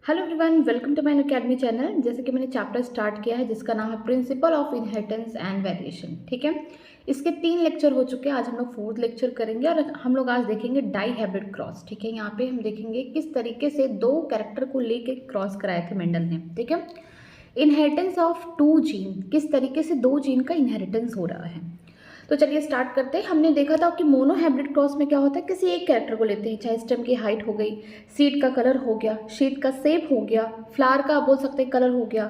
Hello everyone, welcome to my academy channel. जैसे कि मैंने चैप्टर स्टार्ट किया है जिसका नाम है principle of inheritance and variation. ठीक है, इसके 3 लेक्चर हो चुके हैं। आज हम लोग 4th लेक्चर करेंगे और हम लोग आज देखेंगे डाई हाइब्रिड क्रॉस। ठीक है, यहाँ पे हम देखेंगे किस तरीके से 2 कैरेक्टर को लेके क्रॉस कराए थे मेंडल ने। ठीक है, इनहेरिटेंस ऑफ 2 जीन, किस तरीके से 2 जीन का इनहेरिटेंस हो रहा है। तो चलिए स्टार्ट करते हैं। हमने देखा था कि मोनो हाइब्रिड क्रॉस में क्या होता है, किसी एक कैरेक्टर को लेते हैं, चाहे स्टेम की हाइट हो गई, सीड का कलर हो गया, शीट का शेप हो गया, फ्लावर का बोल सकते हैं कलर हो गया,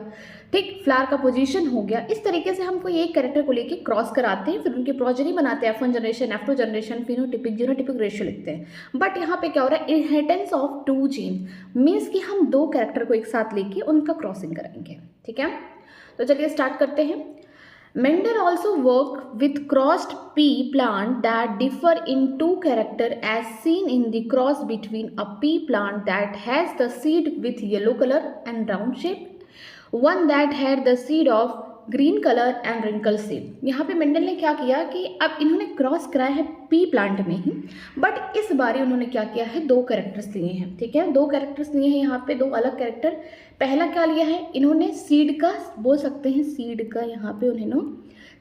ठीक, फ्लावर का पोजीशन हो गया। इस तरीके से हम कोई एक कैरेक्टर को लेके क्रॉस कराते हैं, फिर उनकी प्रोजेनी बनाते हैं, F1 generation, F2 generation, phenotypic genotypic ratio लिखते हैं। बट यहाँ पे क्या हो रहा है, इनहेरिटेंस ऑफ 2 जीन मीन्स कि हम 2 कैरेक्टर को एक साथ लेके उनका क्रॉसिंग कराएंगे। ठीक है, तो चलिए स्टार्ट करते हैं। Mendel also worked with crossed pea plant that differ in 2 character as seen in the cross between a pea plant that has the seed with yellow color and round shape, one that had the seed of green colour and wrinkle shape. यहाँ पे Mendel ने क्या किया कि अब इन्होंने cross कराया है पी प्लांट में ही, बट इस बार उन्होंने क्या किया है, 2 कैरेक्टर्स लिए हैं। ठीक है, 2 कैरेक्टर्स लिए हैं यहाँ पे, 2 अलग कैरेक्टर। पहला क्या लिया है इन्होंने, सीड का बोल सकते हैं, सीड का यहाँ पे उन्होंने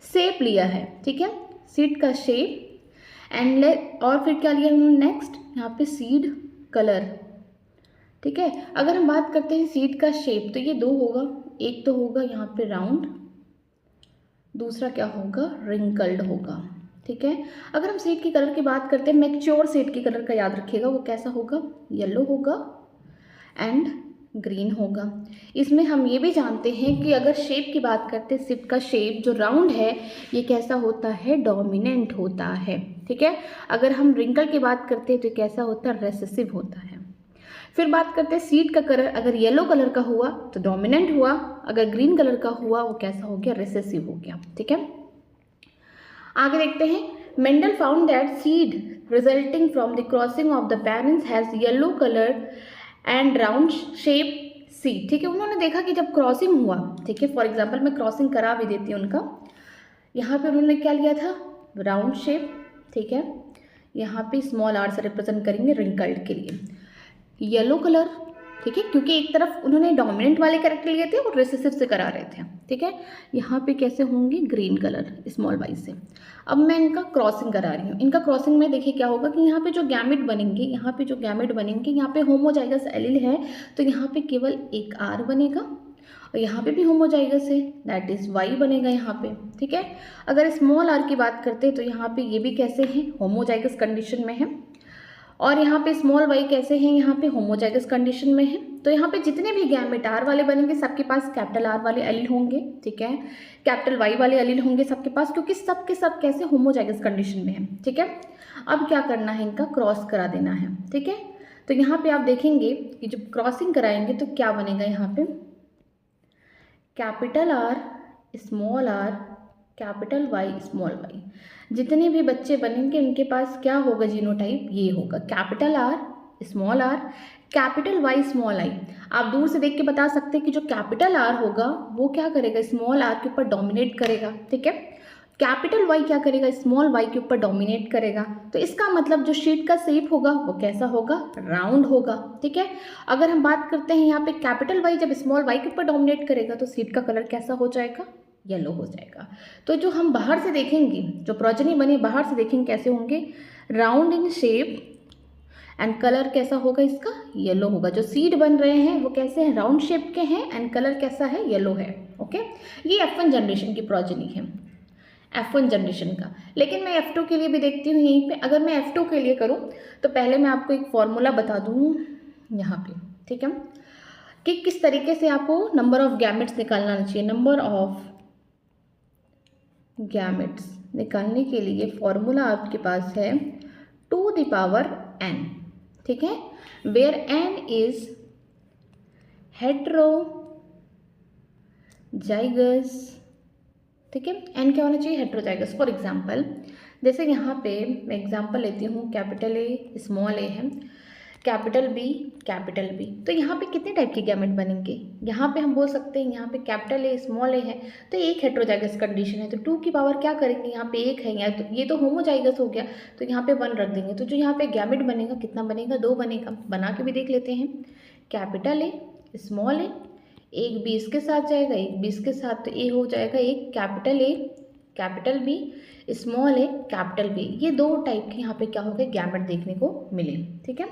शेप लिया है। ठीक है, सीड का शेप एंड और फिर क्या लिया उन्होंने नेक्स्ट, यहाँ पे सीड कलर। ठीक है, अगर हम बात करते हैं सीड का शेप तो ये 2 होगा, एक तो होगा यहाँ पे राउंड, दूसरा क्या होगा, रिंकल्ड होगा। ठीक है, अगर हम सीड की कलर की बात करते हैं, मैच्योर सीड की कलर का याद रखिएगा, वो कैसा होगा, येलो होगा एंड ग्रीन होगा। इसमें हम ये भी जानते हैं कि अगर शेप की बात करते हैं, सीड का शेप जो राउंड है ये कैसा होता है, डोमिनेंट होता है। ठीक है, अगर हम रिंकल की बात करते हैं तो कैसा होता है, रेसेसिव होता है। फिर बात करते हैं सीड का कलर, अगर येलो कलर का हुआ तो डोमिनेंट हुआ, अगर ग्रीन कलर का हुआ वो कैसा हो गया, रिसेसिव हो गया। ठीक है, आगे देखते हैं। Mendel found that seed resulting from the crossing of the parents has yellow colour and round shape seed. ठीक है, उन्होंने देखा कि जब क्रॉसिंग हुआ, ठीक है, फॉर एग्जाम्पल मैं क्रॉसिंग करा भी देती हूँ उनका, यहाँ पे उन्होंने क्या लिया था, राउंड शेप। ठीक है, यहाँ पे स्मॉल आर से रिप्रेजेंट करेंगे रिंकल्ड के लिए, येलो कलर। ठीक है, क्योंकि एक तरफ उन्होंने डोमिनेंट वाले कैरेक्टर लिए थे और रिसेसिव से करा रहे थे। ठीक है, यहाँ पे कैसे होंगे, ग्रीन कलर स्मॉल वाई से। अब मैं इनका क्रॉसिंग करा रही हूँ। इनका क्रॉसिंग में देखिए क्या होगा कि यहाँ पे जो गैमेट बनेंगे, यहाँ पे जो गैमेट बनेंगे, यहाँ पे होमोजाइगस एलील है तो यहाँ पे केवल एक आर बनेगा और यहाँ पे भी होमोजाइगस है, दैट इज वाई बनेगा यहाँ पे। ठीक है, अगर स्मॉल आर की बात करते हैं तो यहाँ पे ये भी कैसे हैं, होमोजाइगस कंडीशन में है, और यहाँ पे स्मॉल वाई कैसे हैं, यहाँ पे होमोजाइगस कंडीशन में है। तो यहाँ पे जितने भी गैमेट आर वाले बनेंगे सबके पास कैपिटल आर वाले एलील होंगे। ठीक है, कैपिटल वाई वाले एलील होंगे सबके पास, क्योंकि सब के सब कैसे होमोजाइगस कंडीशन में है। ठीक है, अब क्या करना है, इनका क्रॉस करा देना है। ठीक है, तो यहाँ पे आप देखेंगे कि जब क्रॉसिंग कराएंगे तो क्या बनेगा, यहाँ पे capital R small R capital Y small Y, जितने भी बच्चे बनेंगे उनके पास क्या होगा, जीनोटाइप ये होगा, capital R small R capital Y small I. आप दूर से देख के बता सकते हैं कि जो कैपिटल आर होगा वो क्या करेगा, स्मॉल आर के ऊपर डोमिनेट करेगा। ठीक है, कैपिटल वाई क्या करेगा, स्मॉल वाई के ऊपर डोमिनेट करेगा। तो इसका मतलब जो शीट का शेप होगा वो कैसा होगा, राउंड होगा। ठीक है, अगर हम बात करते हैं यहाँ पे कैपिटल वाई जब स्मॉल वाई के ऊपर डोमिनेट करेगा तो शीट का कलर कैसा हो जाएगा, येलो हो जाएगा। तो जो हम बाहर से देखेंगे, जो प्रोजेनी बने बाहर से देखेंगे कैसे होंगे, round in shape and colour कैसा होगा इसका, येलो होगा। जो सीड बन रहे हैं वो कैसे हैं, राउंड शेप के हैं एंड कलर कैसा है, येलो है। ओके, ये F1 जनरेशन की प्रोजेनी है, F1 जनरेशन का। लेकिन मैं F2 के लिए भी देखती हूँ यहीं पे। अगर मैं F2 के लिए करूँ तो पहले मैं आपको एक फॉर्मूला बता दूँ यहाँ पे। ठीक है, कि किस तरीके से आपको नंबर ऑफ गैमेट्स निकालना चाहिए। नंबर ऑफ गैमेट्स निकालने के लिए फॉर्मूला आपके पास है 2 द पावर n। ठीक है, वेयर n इज हेट्रोजाइगस। ठीक है, n क्या होना चाहिए, हेट्रोजाइगस। फॉर एग्जांपल जैसे यहाँ पे मैं एग्जांपल लेती हूँ, कैपिटल ए स्मॉल ए है, कैपिटल बी, तो यहाँ पे कितने टाइप के गैमेट बनेंगे, यहाँ पे हम बोल सकते हैं यहाँ पे कैपिटल ए स्मॉल ए है तो एक हेट्रोजाइगस कंडीशन है, तो 2 की पावर क्या करेंगे, यहाँ पे 1 है, या तो ये तो होमोजाइगस हो गया तो यहाँ पे 1 रख देंगे। तो जो यहाँ पे गैमेट बनेगा कितना बनेगा, 2 बनेगा। बना के भी देख लेते हैं, कैपिटल ए स्मॉल ए, एक बी इसके साथ जाएगा, एक बी इसके साथ, तो ए हो जाएगा एक capital A capital B, small A capital B. ये दो टाइप के यहाँ पे क्या हो गए गैमेट देखने को मिले। ठीक है,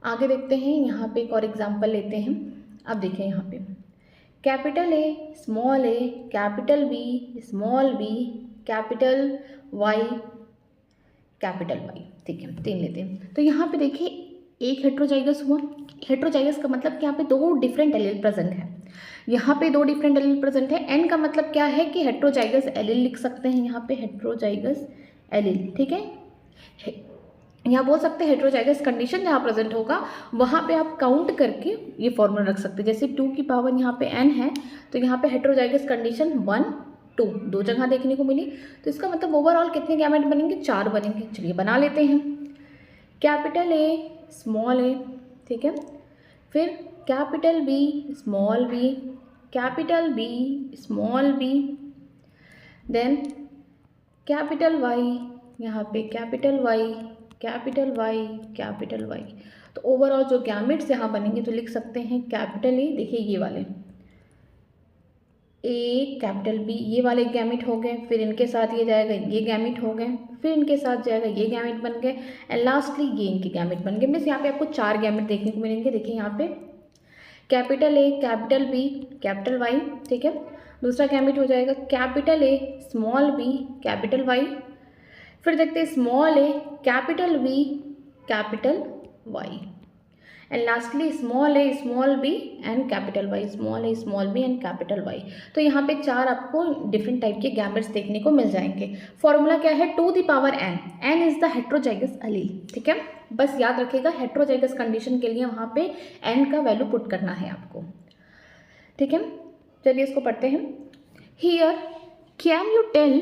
आगे देखते हैं, यहाँ पे एक और एग्जांपल लेते हैं। अब देखें यहाँ पे capital A small A capital B small B capital Y capital Y. ठीक है, 3 लेते हैं। तो यहाँ पे देखिए एक हेट्रोजाइगस हुआ। हेट्रोजाइगस का मतलब कि यहाँ पे 2 डिफरेंट एलील प्रेजेंट है। यहाँ पे 2 डिफरेंट एलील प्रेजेंट है। एन का मतलब क्या है कि हेट्रोजाइगस एलील लिख सकते हैं यहाँ पे, हेट्रोजाइगस एलील। ठीक है, यहाँ बोल सकते हैं हेट्रोजाइगस कंडीशन जहाँ प्रेजेंट होगा वहाँ पे आप काउंट करके ये फॉर्मूला रख सकते हैं। जैसे 2 की पावर यहाँ पे n है, तो यहाँ पे हेट्रोजाइगस कंडीशन 1 2 2 जगह देखने को मिली। तो इसका मतलब ओवरऑल कितने गैमेट बनेंगे? 4 बनेंगे। चलिए बना लेते हैं। कैपिटल ए स्मॉल ए, ठीक है, फिर capital B small B capital B small B, then capital Y, यहाँ पे capital Y capital Y capital Y. तो ओवरऑल जो गैमेट्स यहाँ बनेंगे तो लिख सकते हैं कैपिटल ए, देखिए ये वाले ए कैपिटल बी ये वाले गैमेट हो गए, फिर इनके साथ ये जाएगा ये गैमेट हो गए, फिर इनके साथ जाएगा ये गैमेट बन गए, एंड लास्टली ये इनके गैमेट बन गए। मीन्स यहाँ पे आपको 4 गैमेट देखने को मिलेंगे। देखिए यहाँ पे capital A capital B capital Y, ठीक है। दूसरा गैमेट हो जाएगा capital A small B capital Y, फिर देखते हैं small A capital B capital Y, and lastly small A small B and capital Y, small A small B and capital Y. तो यहाँ पे 4 आपको डिफरेंट टाइप के गैमेट्स देखने को मिल जाएंगे। फॉर्मूला क्या है? 2 the power n, n is the heterozygous allele. ठीक है, बस याद रखिएगा हेट्रोजाइगस कंडीशन के लिए वहाँ पे n का वैल्यू पुट करना है आपको। ठीक है, चलिए इसको पढ़ते हैं। Here can you tell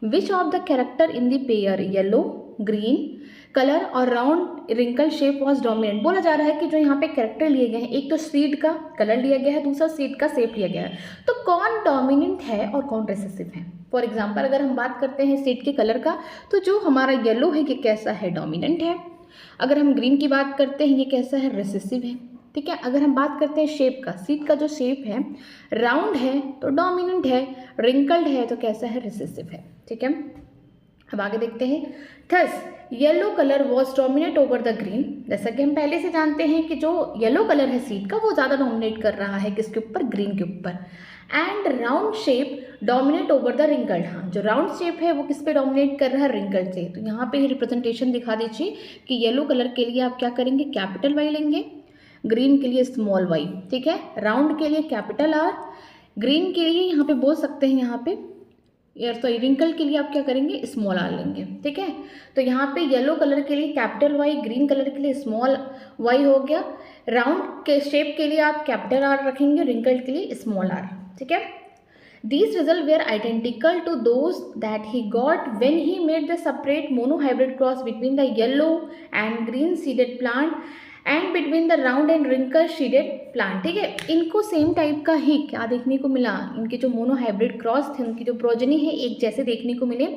which of the character in the pair yellow green colour और round wrinkle shape was dominant. बोला जा रहा है कि जो यहाँ पे कैरेक्टर लिए गए हैं, एक तो सीड का कलर लिया गया है, दूसरा सीड का शेप लिया गया है, तो कौन डोमिनेंट है और कौन रिसेसिव है। फॉर एग्जांपल अगर हम बात करते हैं सीड के कलर का, तो जो हमारा येलो है ये कैसा है? डोमिनेंट है। अगर हम ग्रीन की बात करते हैं ये कैसा है? रिसेसिव है। ठीक है, अगर हम बात करते हैं शेप का, सीड का जो शेप है राउंड है तो डोमिनेंट है, रिंकल्ड है तो कैसा है? रिसेसिव है। ठीक है, अब आगे देखते हैं। Thus yellow colour was dominate over the green. जैसा कि हम पहले से जानते हैं कि जो येलो कलर है सीड का वो ज़्यादा डोमिनेट कर रहा है किसके ऊपर? ग्रीन के ऊपर। And round shape dominate over the wrinkled. हाँ, जो राउंड शेप है वो किस पे डोमिनेट कर रहा है? रिंकल्ड से। तो यहाँ पे रिप्रेजेंटेशन दिखा दीजिए कि येलो कलर के लिए आप क्या करेंगे? कैपिटल वाई लेंगे, ग्रीन के लिए स्मॉल वाई, ठीक है, राउंड के लिए कैपिटल आर, ग्रीन के लिए यहाँ पे बोल सकते हैं यहाँ पे रिंकल के लिए आप क्या करेंगे? स्मॉल आर लेंगे। ठीक है, तो यहाँ पे येलो कलर के लिए कैपिटल वाई, ग्रीन कलर के लिए स्मॉल वाई हो गया, राउंड के शेप के लिए आप कैपिटल आर रखेंगे, रिंकल के लिए स्मॉल आर। ठीक है, these results were identical to those that he got when he made the separate monohybrid cross between the yellow and green seeded plant and between the round and wrinkle seeded plant. ठीक है, इनको same type का ही क्या देखने को मिला? इनके जो मोनोहाइब्रिड क्रॉस थे उनकी जो प्रोजनी है एक जैसे देखने को मिले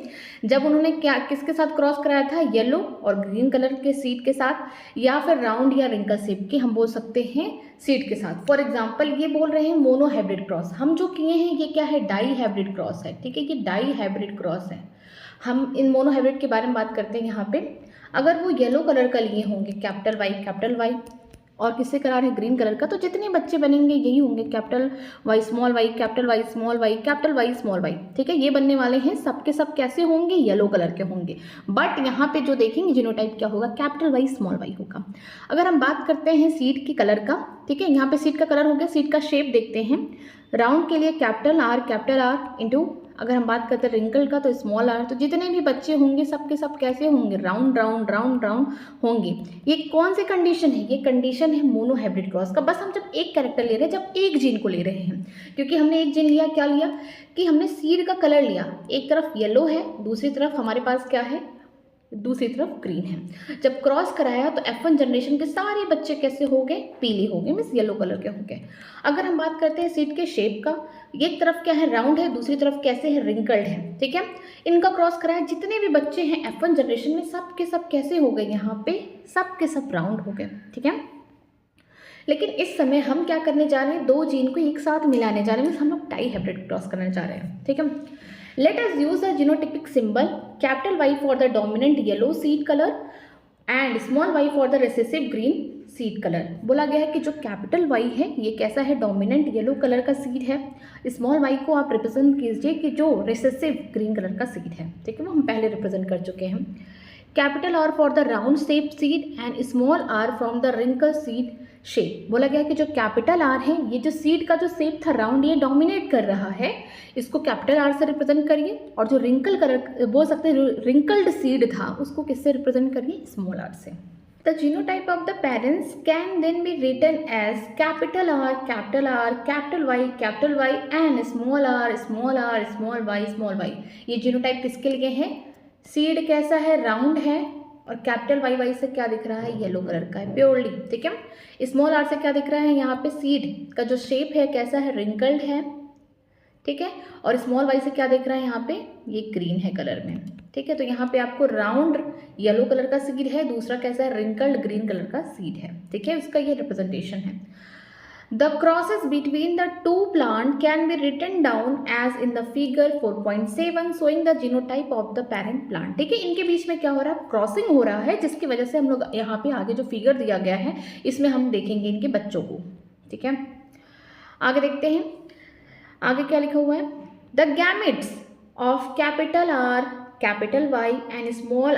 जब उन्होंने क्या किसके साथ क्रॉस कराया था? येलो और ग्रीन कलर के सीड के साथ, या फिर राउंड या रिंकल शेप के हम बोल सकते हैं सीड के साथ। फॉर एग्जाम्पल ये बोल रहे हैं मोनोहाइब्रिड क्रॉस, हम जो किए हैं ये क्या है? डाई हाइब्रिड क्रॉस है। ठीक है, ये डाई हाइब्रिड क्रॉस है। हम इन मोनोहाइब्रिड के बारे में बात करते हैं यहाँ पे। अगर वो येलो कलर का लिए होंगे कैपिटल वाई, और किससे करा रहे हैं? ग्रीन कलर का, तो जितने बच्चे बनेंगे यही होंगे, capital Y small Y capital Y small Y capital Y small Y. ठीक है, ये बनने वाले हैं, सबके सब कैसे होंगे? येलो कलर के होंगे। बट यहाँ पे जो देखेंगे जीनोटाइप क्या होगा? कैपिटल वाई स्मॉल वाई होगा। अगर हम बात करते हैं सीड के कलर का, ठीक है, यहाँ पे सीड का कलर हो गया, सीड का शेप देखते हैं। राउंड के लिए कैपिटल आर इंटू, अगर हम बात करते हैं रिंकल का तो स्मॉल आर। तो जितने भी बच्चे होंगे सबके सब कैसे होंगे? राउंड राउंड राउंड राउंड होंगे। ये कौन सी कंडीशन है? ये कंडीशन है मोनोहाइब्रिड क्रॉस का। बस हम जब एक कैरेक्टर ले रहे हैं, जब एक जीन को ले रहे हैं, क्योंकि हमने एक जीन लिया, क्या लिया कि हमने सीड का कलर लिया, एक तरफ येलो है, दूसरी तरफ हमारे पास क्या है? दूसरी तरफ ग्रीन है। जब क्रॉस कराया तो F1 जनरेशन के सारे बच्चे कैसे हो गए? पीले हो गए, मीन्स येलो कलर के हो गए। अगर हम बात करते हैं सीड के शेप का, एक तरफ क्या है? राउंड है, दूसरी तरफ कैसे है? रिंकल्ड है। ठीक है, इनका क्रॉस कराया, जितने भी बच्चे हैं F1 जनरेशन में सब के सब कैसे हो गए? यहाँ पे सब के सब राउंड हो गए। ठीक है, लेकिन इस समय हम क्या करने जा रहे हैं, दो जीन को एक साथ मिलाने जा रहे हैं, हम लोग टाई हाइब्रिड क्रॉस करने जा रहे हैं, ठीक है। Let us use the genotypic symbol capital Y for the dominant yellow seed colour and small Y for the recessive green seed colour. बोला गया है कि जो कैपिटल वाई है ये कैसा है, डोमिनेंट येलो कलर का सीड है। स्मॉल वाई को आप रिप्रेजेंट कीजिए कि जो रिसेसिव ग्रीन कलर का सीड है, ठीक है, वो हम पहले रिप्रेजेंट कर चुके हैं। Capital R for the round shape seed and small R from the wrinkle seed shape. बोला गया कि जो कैपिटल आर है, ये जो सीड का जो शेप था राउंड, ये डोमिनेट कर रहा है, इसको कैपिटल आर से रिप्रेजेंट करिए। और जो रिंकल कलर बोल सकते हैं, रिंकल्ड सीड था, उसको किससे रिप्रेजेंट करिए, स्मॉल आर से। The genotype of the parents can then be written as capital R, capital Y, capital Y and small r, small y, small y। ये जीनोटाइप किसके लिए है, सीड कैसा है, राउंड है, और कैपिटल वाई वाई से क्या दिख रहा है, येलो कलर का है प्योरली, ठीक है। स्मॉल आर से क्या दिख रहा है, यहाँ पे सीड का जो शेप है कैसा है, रिंकल्ड है, ठीक है। और स्मॉल वाई से क्या दिख रहा है, यहाँ पे ये ग्रीन है कलर में, ठीक है। तो यहाँ पे आपको राउंड येलो कलर का सीड है, दूसरा कैसा है, रिंकल्ड ग्रीन कलर का सीड है, ठीक है। उसका ये रिप्रेजेंटेशन है। The crosses between the two plant can be written down as in the figure 4.7 showing the genotype of the parent plant, ठीक है। इनके बीच में क्या हो रहा है, क्रॉसिंग हो रहा है, जिसकी वजह से हम लोग यहाँ पे आगे जो फिगर दिया गया है इसमें हम देखेंगे इनके बच्चों को, ठीक है। आगे देखते हैं, आगे क्या लिखा हुआ है, the gametes of capital are, capital Y and small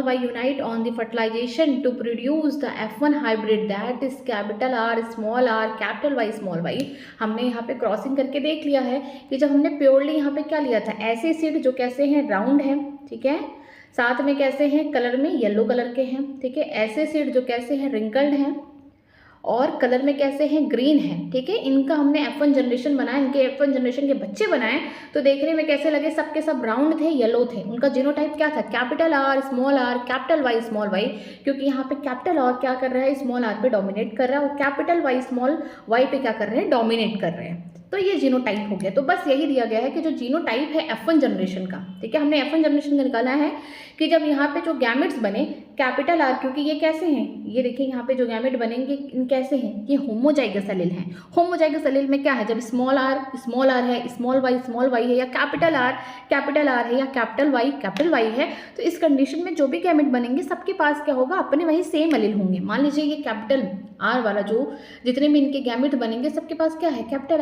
y unite on the fertilization to produce the F1 hybrid, that is capital R, capital Y, small y। हमने यहाँ पे क्रॉसिंग करके देख लिया है कि जब हमने प्योरली यहाँ पे क्या लिया था, ऐसे सीड जो कैसे हैं, राउंड है, ठीक है, साथ में कैसे हैं, कलर में येलो कलर के हैं, ठीक है। ऐसे सीड जो कैसे हैं, रिंकल्ड हैं, और कलर में कैसे हैं, ग्रीन है, ठीक है। इनका हमने F1 जनरेशन बनाया, इनके F1 जनरेशन के बच्चे बनाए, तो देखने में कैसे लगे, सबके सब राउंड थे, येलो थे। उनका जीनोटाइप क्या था, capital R, capital Y, small Y, क्योंकि यहाँ पे कैपिटल आर क्या कर रहा है, स्मॉल आर पे डोमिनेट कर रहा है, और कैपिटल वाई स्मॉल वाई पे क्या कर रहे हैं, डोमिनेट कर रहे हैं। तो ये जीनोटाइप हो गया। तो बस यही दिया गया है कि जो जीनोटाइप है F1 जनरेशन का, ठीक है, हमने F1 जनरेशन का निकाला है कि जब यहाँ पे जो गैमेट्स बने कैपिटल आर, क्योंकि ये कैसे हैं, ये देखिए यहाँ पे जो गैमेट बनेंगे कैसे हैं, ये होमोजाइगस एलील हैं। होमोजाइगस एलील में क्या है, जब स्मॉल आर है, स्मॉल वाई है, या कैपिटल आर है, या कैपिटल वाई है, तो इस कंडीशन में जो भी गैमेट बनेंगे सबके पास क्या होगा, अपने वही सेम एलील होंगे। मान लीजिए ये कैपिटल आर वाला जो जितने भी इनके गैमेट बनेंगे सबके पास क्या है, कैपिटल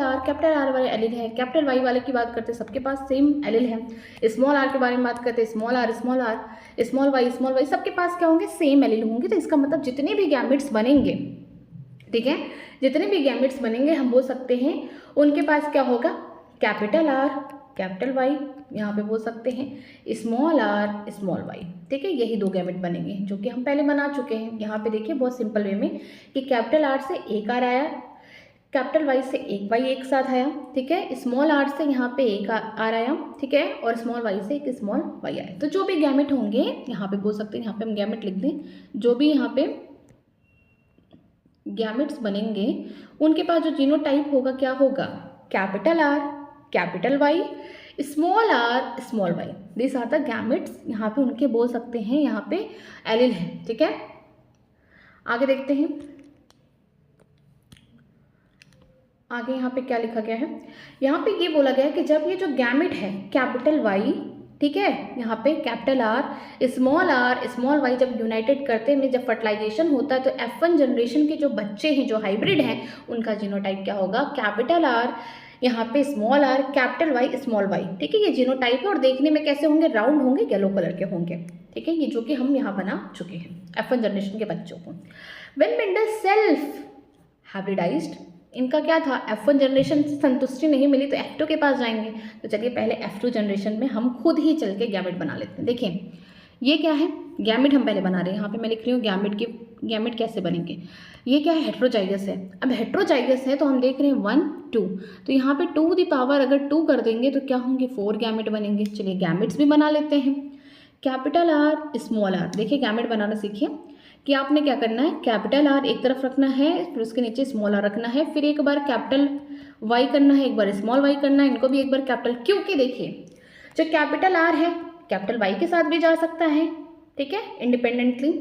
आर वाले एलील है। कैपिटल वाई वाले की बात करते हैं, सबके पास सेम एलील है। स्मॉल आर के बारे में बात करते हैं, स्मॉल वाई सबके पास क्या होंगे, सेम एलील होंगे। तो इसका मतलब जितने भी गैमेट्स बनेंगे, ठीक है, जितने भी गैमेट्स बनेंगे हम बोल सकते हैं उनके पास क्या होगा, कैपिटल आर, कैपिटल वाई, यहाँ पे बोल सकते हैं स्मॉल आर, स्मॉल वाई, ठीक है। यही दो गैमेट बनेंगे जो कि हम पहले बना चुके हैं। यहाँ पे देखिए बहुत सिंपल वे में कि कैपिटल आर से एक आर आया, कैपिटल वाई से एक वाई एक साथ आया, ठीक है। स्मॉल आर से यहाँ पे एक आर आया, ठीक है, और स्मॉल वाई से एक स्मॉल वाई आया। तो जो भी गैमेट होंगे यहाँ पे बोल सकते हैं, यहाँ पे हम गैमेट लिख दें, जो भी यहाँ पे गैमेट्स बनेंगे उनके पास जो जीनोटाइप होगा क्या होगा, capital R, capital Y, small R, small Y. This are the gametes, यहाँ पे उनके बोल सकते हैं यहाँ पे एलील है, ठीक है। आगे देखते हैं, आगे यहाँ पे क्या लिखा गया है, यहाँ पे ये बोला गया है कि जब ये जो गैमेट है कैपिटल वाई, ठीक है, यहाँ पे कैपिटल आर, स्मॉल वाई जब यूनाइटेड करते हैं, जब फर्टिलाइजेशन होता है, तो F1 जनरेशन के जो बच्चे हैं, जो हाइब्रिड हैं, उनका जीनोटाइप क्या होगा, कैपिटल आर, यहाँ पे small R, capital Y, small Y, ठीक है। ये जीनोटाइप है और देखने में कैसे होंगे, राउंड होंगे, येलो कलर के होंगे, ठीक है। ये जो कि हम यहाँ बना चुके हैं F1 जनरेशन के बच्चों को। व्हेन मेंडल सेल्फ हाइब्रिडाइज्ड, इनका क्या था, F1 जनरेशन से संतुष्टि नहीं मिली तो F2 के पास जाएंगे। तो चलिए पहले F2 जनरेशन में हम खुद ही चल के गैमेट बना लेते हैं। देखिए ये क्या है, गैमेट हम पहले बना रहे हैं, यहाँ पे मैं लिख रही हूँ गैमेट कैसे बनेंगे। ये क्या है, हेट्रोजाइगस है। अब हेट्रोजाइगस है तो हम देख रहे हैं 1 2, तो यहाँ पे 2 दी पावर अगर 2 कर देंगे तो क्या होंगे, 4 गैमेट बनेंगे। चलिए गैमेट्स भी बना लेते हैं। कैपिटल आर, स्मॉल आर, देखिए गैमेट बनाना सीखिए कि आपने क्या करना है, कैपिटल आर एक तरफ रखना है, फिर उसके नीचे स्मॉल आर रखना है, फिर एक बार कैपिटल वाई करना है, एक बार स्मॉल वाई करना है, इनको भी एक बार कैपिटल, क्योंकि देखिए जो कैपिटल आर है कैपिटल वाई के साथ भी जा सकता है, ठीक है, independently.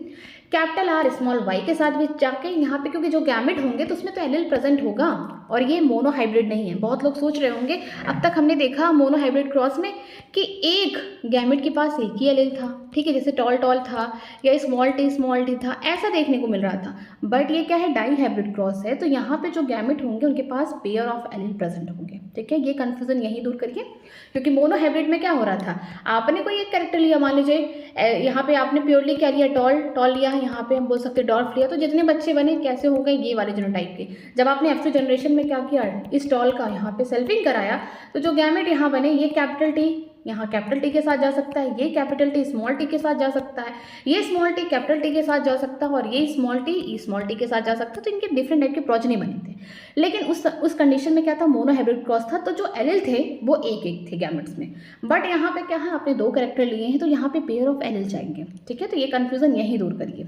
Capital R small Y के साथ भी जाके यहाँ पे, क्योंकि जो गैमेट होंगे तो उसमें तो एलील प्रेजेंट होगा और ये मोनोहाइब्रिड नहीं है। बहुत लोग सोच रहे होंगे अब तक हमने देखा मोनोहाइब्रिड क्रॉस में कि एक गैमेट के पास एक ही एलील था, ठीक है, जैसे टॉल टॉल था या स्मॉल टी था, ऐसा देखने को मिल रहा था। बट ये क्या है, डाई हाइब्रिड क्रॉस है, तो यहाँ पे जो गैमेट होंगे उनके पास पेयर ऑफ एलील प्रेजेंट होंगे, ठीक है। ये कन्फ्यूजन यहीं दूर करिए, क्योंकि मोनोहाइब्रिड में क्या हो रहा था, आपने कोई एक कैरेक्टर लिया, मान लीजिए यहाँ पे आपने प्योरली क्या लिया, टॉल लिया, यहाँ पे हम बोल सकते हैं डॉल्फ लिया, तो जितने बच्चे बने कैसे हो गए, ये वाले जीनोटाइप के। जब आपने F2 जनरेशन में क्या किया, इस टॉल का यहाँ पे सेल्फिंग कराया, तो जो गैमेट यहाँ बने, ये कैपिटल टी यहाँ कैपिटल टी के साथ जा सकता है, ये कैपिटल टी स्मॉल टी के साथ जा सकता है, ये स्मॉल टी कैपिटल टी के साथ जा सकता है, और ये स्मॉल टी के साथ जा सकता है। तो इनके डिफरेंट टाइप के प्रोजेनी बने थे। लेकिन उस कंडीशन में क्या था, मोनोहाइब्रिड क्रॉस था, तो जो एलील थे वो एक एक थे गैमेट्स में। बट यहाँ पे क्या है, आपने दो कैरेक्टर लिए हैं, तो यहाँ पे पेयर ऑफ एलील जाएंगे, ठीक है। तो ये कन्फ्यूजन यहीं दूर करिए।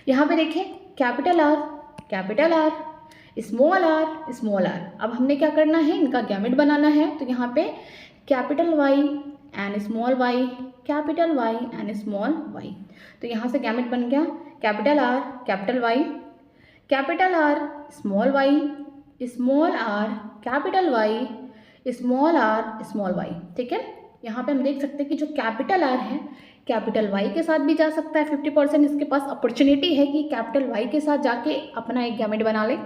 यहाँ पे देखिए कैपिटल आर स्मॉल आर। अब हमने क्या करना है, इनका गैमेट बनाना है, तो यहाँ पे capital Y and small Y, capital Y and small Y. तो यहाँ से गैमेट बन गया capital R capital Y, capital R small Y, small R capital Y, small R small Y, ठीक है। यहाँ पे हम देख सकते हैं कि जो कैपिटल आर है कैपिटल वाई के साथ भी जा सकता है। 50% इसके पास अपॉर्चुनिटी है कि कैपिटल वाई के साथ जाके अपना एक गैमेट बना ले,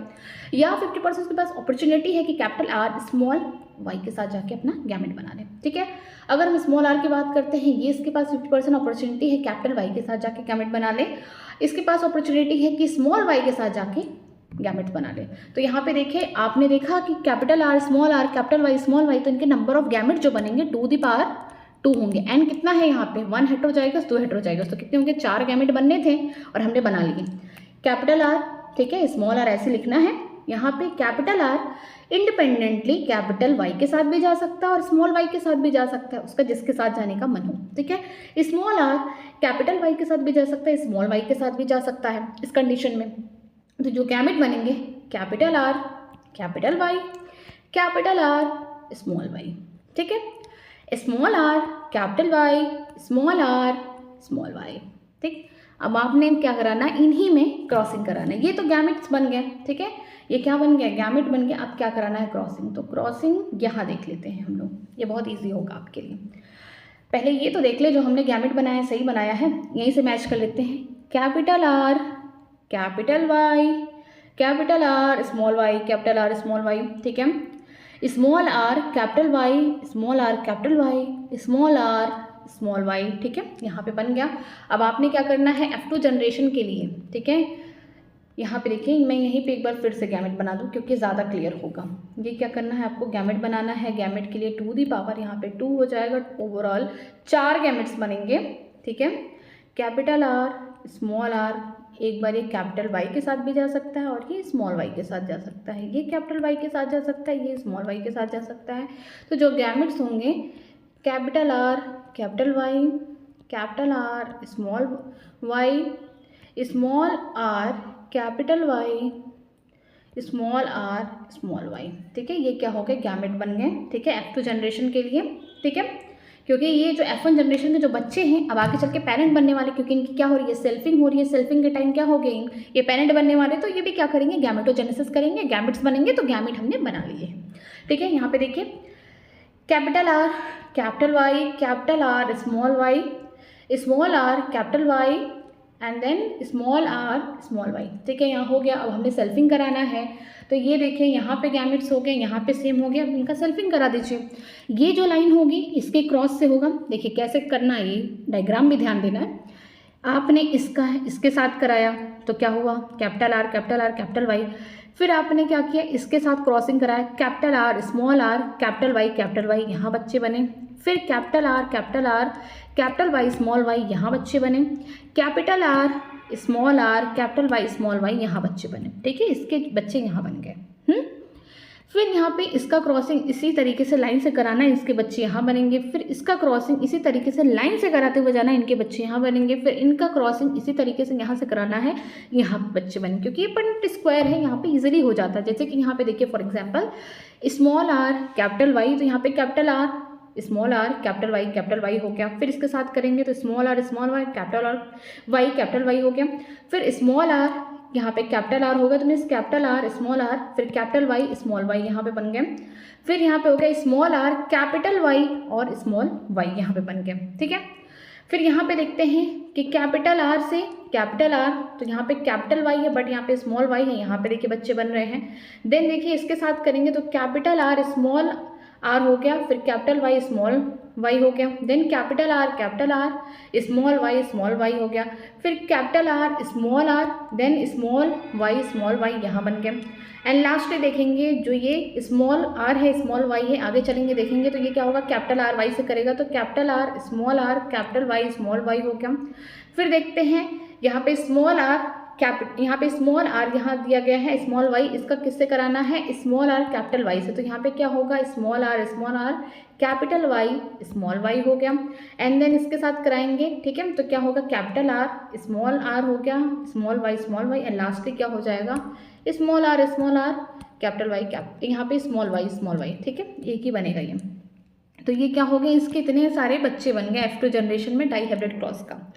या 50% इसके पास अपॉर्चुनिटी है कि कैपिटल आर स्मॉल वाई के साथ जाके अपना गैमेट बना ले, ठीक है। अगर हम स्मॉल आर की बात करते हैं, ये इसके पास 50% अपॉर्चुनिटी है कैपिटल वाई के साथ जाके गैमेट बना ले, इसके पास अपॉर्चुनिटी है कि स्मॉल वाई के साथ जाके गैमेट बना ले। तो यहाँ पे देखिए, आपने देखा कि capital R capital Y small Y, तो इनके नंबर ऑफ गैमेट जो बनेंगे 2 दी पावर 2 होंगे। एन कितना है यहाँ पे, 1 हेटेरोजाइगस 2 हेटेरोजाइगस, तो कितने होंगे, 4 गैमेट बनने थे और हमने बना लिए। कैपिटल आर, ठीक है, स्मॉल आर ऐसे लिखना है। यहाँ पे capital R independently capital Y के साथ भी जा सकता है और स्मॉल वाई के साथ भी जा सकता है, उसका जिसके साथ जाने का मन हो, ठीक है। स्मॉल आर कैपिटल वाई के साथ भी जा सकता है, स्मॉल वाई के साथ भी जा सकता है इस कंडीशन में। तो जो गैमेट बनेंगे capital R capital Y, capital R small Y, ठीक है। Small R capital Y, small R small Y, ठीक। अब आपने क्या कराना है, इन्हीं में क्रॉसिंग कराना है। ये तो गैमेट्स बन गए, ठीक है, ये क्या बन गया, गैमेट बन गया। अब क्या कराना है, क्रॉसिंग। तो क्रॉसिंग यहाँ देख लेते हैं हम लोग, ये बहुत ईजी होगा आपके लिए। पहले ये तो देख ले जो हमने गैमेट बनाया सही बनाया है, यहीं से मैच कर लेते हैं। Capital R capital Y, capital R small Y, capital R small Y, ठीक है। Small R capital Y, small R capital Y, small R small Y, ठीक है, यहाँ पे बन गया। अब आपने क्या करना है, F2 जनरेशन के लिए, ठीक है, यहाँ पे देखिए, मैं यहीं पे एक बार फिर से गैमेट बना दूँ क्योंकि ज़्यादा क्लियर होगा। ये क्या करना है, आपको गैमेट बनाना है। गैमेट के लिए 2 दी पावर यहाँ पे 2 हो जाएगा, ओवरऑल 4 गैमेट्स बनेंगे, ठीक है। कैपिटल आर स्मॉल आर, एक बार ये कैपिटल वाई के साथ भी जा सकता है और ये स्मॉल वाई के साथ जा सकता है, ये कैपिटल वाई के साथ जा सकता है, ये स्मॉल वाई के साथ जा सकता है। तो जो गैमेट्स होंगे capital R capital Y, capital R small Y, small R capital Y, small R small Y, ठीक है। ये क्या हो गए, गैमेट बन गए, ठीक है, F2 जनरेशन के लिए, ठीक है। क्योंकि ये जो F1 जनरेशन के जो बच्चे हैं अब आगे चल के पेरेंट बनने वाले, क्योंकि इनकी क्या हो रही है, सेल्फिंग हो रही है। सेल्फिंग के टाइम क्या हो गए, ये पेरेंट बनने वाले, तो ये भी क्या करेंगे, गैमेटोजेनेसिस करेंगे, गैमेट्स बनेंगे, तो गैमेट हमने बना लिए हैं, ठीक है। यहाँ पे देखिए capital R capital Y, capital R small Y, small R capital Y and then small R small Y, ठीक है, यहाँ हो गया। अब हमने सेल्फिंग कराना है, तो ये देखिए यहाँ पे गैमेट्स हो गए, यहाँ पे सेम हो गया। अब इनका सेल्फिंग करा दीजिए। ये जो लाइन होगी इसके क्रॉस से होगा, देखिए कैसे करना है, ये डायग्राम भी ध्यान देना है। आपने इसके साथ कराया तो क्या हुआ, कैपिटल आर कैपिटल वाई। फिर आपने क्या किया, इसके साथ क्रॉसिंग कराया, कैपिटल आर कैपिटल वाई, यहाँ बच्चे बने। फिर capital R capital Y small Y, यहाँ बच्चे बने। Capital R capital Y small Y, यहाँ बच्चे बने, ठीक है, इसके बच्चे यहाँ बन गए। फिर यहाँ पे इसका क्रॉसिंग इसी तरीके से लाइन से कराना है, इसके बच्चे यहाँ बनेंगे। फिर इसका क्रॉसिंग इसी तरीके से लाइन से कराते हुए जाना है, इनके बच्चे यहाँ बनेंगे। फिर इनका क्रॉसिंग इसी तरीके से यहाँ से कराना है, यहाँ बच्चे बनेंगे, क्योंकि ये पॉइंट स्क्वायर है, यहाँ पे इजीली हो जाता है। जैसे कि यहाँ पे देखिए for example small R capital Y, तो यहाँ पे capital R small R capital Y हो गया। फिर इसके साथ करेंगे तो small R Y capital Y हो गया। फिर स्मॉल आर यहाँ पे कैपिटल आर होगा तो means capital R small R, फिर कैपिटल वाई स्मॉल वाई यहाँ पे बन गए। फिर यहाँ पे हो गया स्मॉल आर कैपिटल वाई और स्मॉल वाई यहाँ पे बन गए, ठीक है। फिर यहाँ पे देखते हैं कि कैपिटल आर से कैपिटल आर, तो यहाँ पे कैपिटल वाई है बट यहाँ पे स्मॉल वाई है, यहाँ पे देखिए बच्चे बन रहे हैं। देन देखिए इसके साथ करेंगे तो कैपिटल आर स्मॉल आर हो गया, फिर कैपिटल वाई स्मॉल वाई हो गया। Then capital R small Y हो गया। फिर capital R then small Y यहाँ बन गया। एंड लास्टली देखेंगे जो ये स्मॉल आर है स्मॉल वाई है, आगे चलेंगे देखेंगे तो ये क्या होगा, कैपिटल आर वाई से करेगा तो capital R capital Y small Y हो गया। फिर देखते हैं यहाँ पे स्मॉल आर यहाँ पे स्मॉल आर यहाँ दिया गया है स्मॉल वाई, इसका किससे कराना है, स्मॉल आर कैपिटल वाई से, तो यहाँ पे क्या होगा small R capital Y small Y हो गया। एंड देन इसके साथ कराएंगे, ठीक है, तो क्या होगा कैपिटल आर हो गया स्मॉल वाई एंड लास्टली क्या हो जाएगा स्मॉल आर कैपिटल वाई यहाँ पे स्मॉल वाई, ठीक है, एक ही बनेगा ये। तो ये क्या हो गया, इसके इतने सारे बच्चे बन गए F2 जनरेशन में डाइहाइब्रिड क्रॉस का।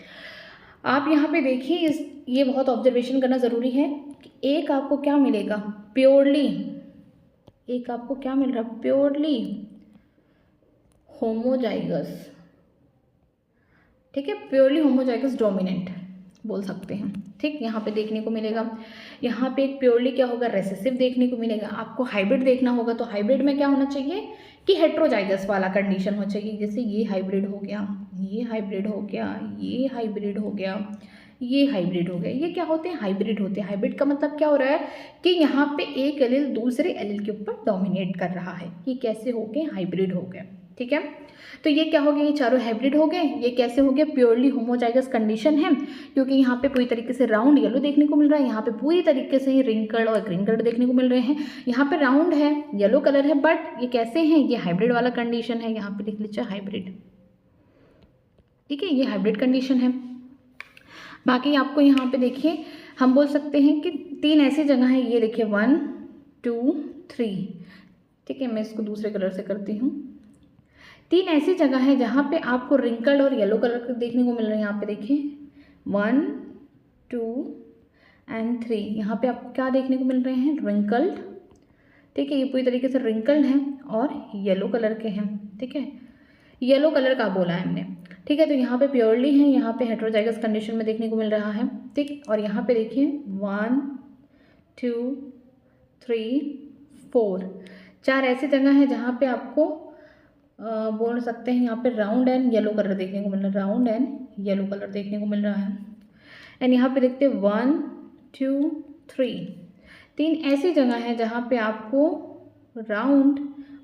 आप यहाँ पे देखिए ये बहुत ऑब्जर्वेशन करना ज़रूरी है कि एक आपको क्या मिलेगा प्योरली होमोजाइगस, ठीक है, प्योरली होमोजाइगस डोमिनेंट बोल सकते हैं, ठीक, यहाँ पे देखने को मिलेगा। यहाँ पे एक प्योरली क्या होगा रेसेसिव देखने को मिलेगा। आपको हाइब्रिड देखना होगा तो हाइब्रिड में क्या होना चाहिए कि हेट्रोजाइगस वाला कंडीशन हो चाहिए, जैसे ये हाइब्रिड हो गया, ये हाइब्रिड हो गया, ये हाइब्रिड हो गया, ये हाइब्रिड हो गया। ये क्या होते हैं हाइब्रिड होते हैं। हाइब्रिड का मतलब क्या हो रहा है कि यहाँ पे एक एलील दूसरे एलील के ऊपर डोमिनेट कर रहा है। ये कैसे हो गए हाइब्रिड हो गए, ठीक है। तो ये क्या हो गया, ये चारों हाइब्रिड हो गए। ये कैसे हो गया प्योरली होमोजाइगस कंडीशन है, क्योंकि यहाँ पे पूरी तरीके से राउंड येलो देखने को मिल रहा है, यहाँ पे पूरी तरीके से रिंकल्ड और ग्रीन कलर देखने को मिल रहे हैं। यहाँ पे राउंड है येलो कलर है बट ये कैसे हैं, ये हाइब्रिड वाला कंडीशन है। यहाँ पे लिख लीजिए हाइब्रिड, ठीक है, ये हाइब्रिड कंडीशन है। बाकी आपको यहाँ पे देखिए हम बोल सकते हैं कि 3 ऐसी जगह है, ये देखिए 1 2 3, ठीक है, मैं इसको दूसरे कलर से करती हूँ। 3 ऐसी जगह है जहाँ पे आपको रिंकल्ड और येलो कलर देखने को मिल रहे हैं। यहाँ पे देखिए 1 2 एंड 3, यहाँ पे आपको क्या देखने को मिल रहे हैं रिंकल्ड, ठीक है, ये पूरी तरीके से रिंकल्ड हैं और येलो कलर के हैं, ठीक है, येलो कलर का बोला है हमने, ठीक है। तो यहाँ पे प्योरली है, यहाँ पे हेट्रोजाइगस कंडीशन में देखने को मिल रहा है, ठीक। और यहाँ पे देखिए 1 2 3 4, 4 ऐसी जगह है जहाँ पे आपको बोल सकते हैं यहाँ पे राउंड एंड येलो कलर देखने को मिल रहा है, राउंड एंड येलो कलर देखने को मिल रहा है। एंड यहाँ पे देखते हैं 1 2 3, 3 ऐसी जगह है जहाँ पे आपको राउंड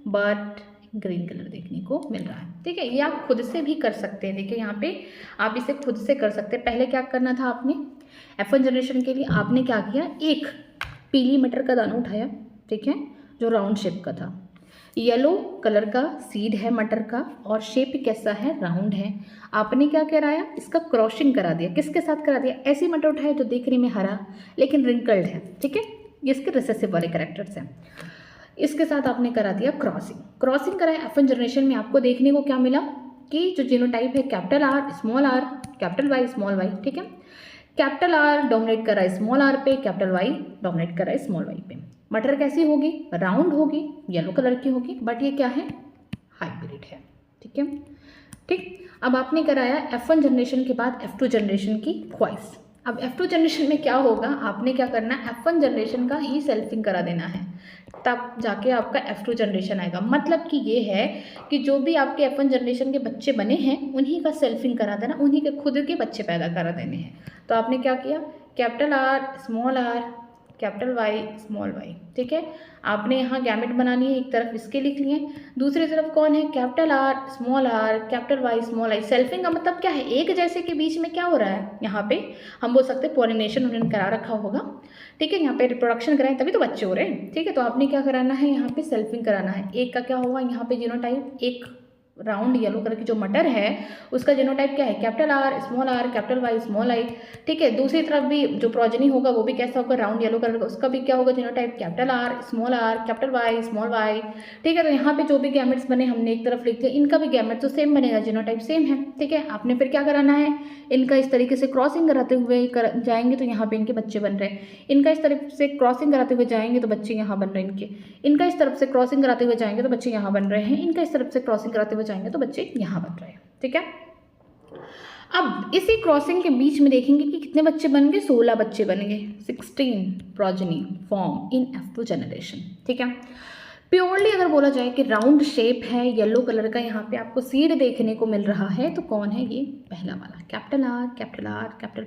बट ग्रीन कलर देखने को मिल रहा है, ठीक है। ये आप खुद से भी कर सकते हैं, देखिए यहाँ पे आप इसे खुद से कर सकते हैं। पहले क्या करना था आपने F1 जनरेशन के लिए, आपने क्या किया, एक पीली मटर का दाना उठाया, ठीक है, जो राउंड शेप का था, येलो कलर का सीड है मटर का और शेप कैसा है राउंड है। आपने क्या कराया, इसका क्रॉसिंग करा दिया, किसके साथ करा दिया, ऐसी मटर उठाए जो देखने में हरा लेकिन रिंकल्ड है, ठीक है, ये इसके रिसेसिव वाले कैरेक्टर्स हैं। इसके साथ आपने करा दिया क्रॉसिंग कराया। F1 जनरेशन में आपको देखने को क्या मिला कि जो जीनोटाइप है capital R capital Y small Y, ठीक है, कैपिटल आर डोमिनेट कर रहा है स्मॉल आर पे, कैपिटल वाई डोमिनेट कर रहा है स्मॉल वाई पे। मटर कैसी होगी, राउंड होगी, येलो कलर की होगी, बट ये क्या है हाइब्रिड है, ठीक है, ठीक। अब आपने कराया F1 जनरेशन के बाद F2 जनरेशन की ख्वाइश। अब F2 जनरेशन में क्या होगा, आपने क्या करना है F1 जनरेशन का ही सेल्फिंग करा देना है, तब जाके आपका F2 जनरेशन आएगा। मतलब कि ये है कि जो भी आपके F1 जनरेशन के बच्चे बने हैं उन्हीं का सेल्फिंग करा देना, उन्हीं के खुद के बच्चे पैदा करा देने हैं। तो आपने क्या किया, capital R capital Y small Y, ठीक है। आपने यहाँ गैमेट बनानी है, एक तरफ इसके लिख लिए, दूसरी तरफ कौन है capital R capital Y small Y. Selfing का मतलब क्या है, एक जैसे के बीच में क्या हो रहा है, यहाँ पे हम बोल सकते हैं पॉलिनेशन उन्होंने करा रखा होगा, ठीक है, यहाँ पे रिप्रोडक्शन कराएं तभी तो बच्चे हो रहे हैं, ठीक है। तो आपने क्या कराना है, यहाँ पे सेल्फिंग कराना है। एक का क्या होगा, यहाँ पे जीनोटाइप एक राउंड येलो कलर की जो मटर है उसका जीनोटाइप क्या है, capital R capital Y small I. ठीक है, दूसरी तरफ भी जो प्रोजेनी होगा वो भी कैसा होगा, राउंड येलो कलर का, उसका भी क्या होगा genotype, capital R capital Y small Y. ठीक है, तो यहाँ पे जो भी गैमेट्स बने हमने एक तरफ लिख दिया, इनका भी गैमेट तो सेम बनेगा, जीनोटाइप सेम है। ठीक है, आपने फिर क्या कराना है, इनका इस तरीके से क्रॉसिंग कराते हुए जाएंगे तो यहाँ पे इनके बच्चे बन रहे हैं, इनका इस तरफ से क्रॉसिंग कराते हुए जाएंगे तो बच्चे यहाँ बन रहे हैं इनके, इनका इस तरफ से क्रॉसिंग कराते हुए जाएंगे तो बच्चे यहाँ बन रहे हैं, इनका इस तरफ से क्रॉसिंग कराते हुए जाएंगे तो बच्चे यहाँ बन रहे हैं। ठीक है, अब इसी क्रॉसिंग के बीच में देखेंगे कि कितने बच्चे बन गए, 16 बच्चे बन गए, 16 progeny form in F2 generation. ठीक है, प्योरली अगर बोला जाए कि राउंड शेप है येलो कलर का, यहाँ पे आपको सीड देखने को मिल रहा है, तो कौन है ये, पहला वाला कैपिटल आर कैपिटल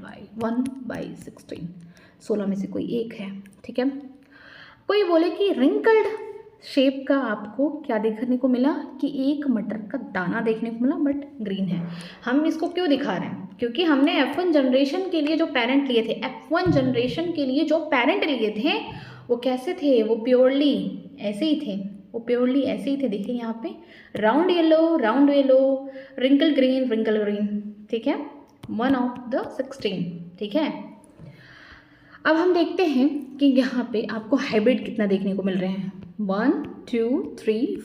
वाई 1/16, 16 में से कोई एक है। ठीक है, कोई बोले कि रिंकल्ड शेप का आपको क्या देखने को मिला, कि एक मटर का दाना देखने को मिला बट ग्रीन है। हम इसको क्यों दिखा रहे हैं, क्योंकि हमने F1 जनरेशन के लिए जो पेरेंट लिए थे, F1 जनरेशन के लिए जो पेरेंट लिए थे वो कैसे थे, वो प्योरली ऐसे ही थे, वो प्योरली ऐसे ही थे। देखिए यहाँ पे राउंड येलो रिंकल ग्रीन। ठीक है, 1 ऑफ द 16। ठीक है, अब हम देखते हैं कि यहाँ पे आपको हाइब्रिड कितना देखने को मिल रहे हैं, 1 2 3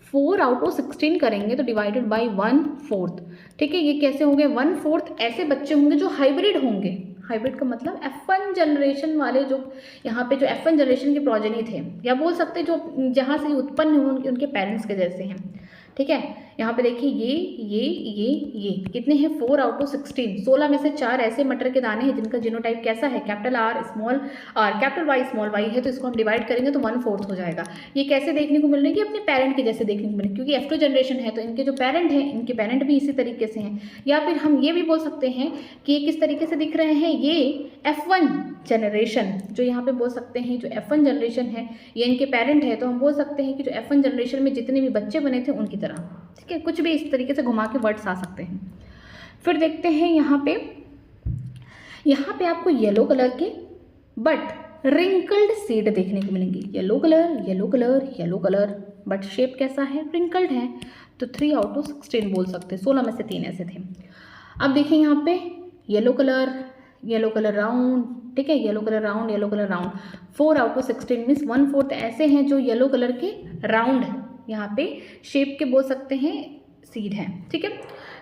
4 आउट ऑफ 16 करेंगे तो डिवाइडेड बाय 1/4। ठीक है, ये कैसे होंगे, 1/4 ऐसे बच्चे होंगे जो हाइब्रिड होंगे। हाइब्रिड का मतलब F1 जनरेशन वाले, जो यहाँ पे जो F1 जनरेशन के प्रोजेनी थे, या बोल सकते हैं जो जहाँ से उत्पन्न हुए उनके पेरेंट्स के जैसे हैं। ठीक है, यहाँ पे देखिए ये कितने हैं, 4 आउट ऑफ 16, 16 में से 4 ऐसे मटर के दाने हैं जिनका जीनोटाइप कैसा है, capital R capital Y small Y है, तो इसको हम डिवाइड करेंगे तो 1/4 हो जाएगा। ये कैसे देखने को मिल रही है, अपने पेरेंट के जैसे देखने को मिल रही है, क्योंकि F2 जनरेशन है तो इनके जो पेरेंट हैं, इनके पेरेंट भी इसी तरीके से हैं। या फिर हम ये भी बोल सकते हैं कि ये किस तरीके से दिख रहे हैं, ये F1 जनरेशन, जो यहाँ पे बोल सकते हैं जो F1 जनरेशन है ये इनके पेरेंट है, तो हम बोल सकते हैं कि जो F1 जनरेशन में जितने भी बच्चे बने थे उनकी तरह। ठीक है, कुछ भी इस तरीके से घुमा के वर्ड्स आ सकते हैं। फिर देखते हैं यहाँ पे आपको येलो कलर के बट रिंकल्ड सीड देखने को मिलेंगे, येलो कलर बट शेप कैसा है, रिंकल्ड है, तो 3 आउट ऑफ 16 बोल सकते हैं, 16 में से 3 ऐसे थे। अब देखिए यहाँ पे येलो कलर राउंड, ठीक है, yellow colour round 4 out of 16 means 1/4 ऐसे हैं जो येलो कलर के राउंड यहाँ पे शेप के बोल सकते हैं सीड है। ठीक है,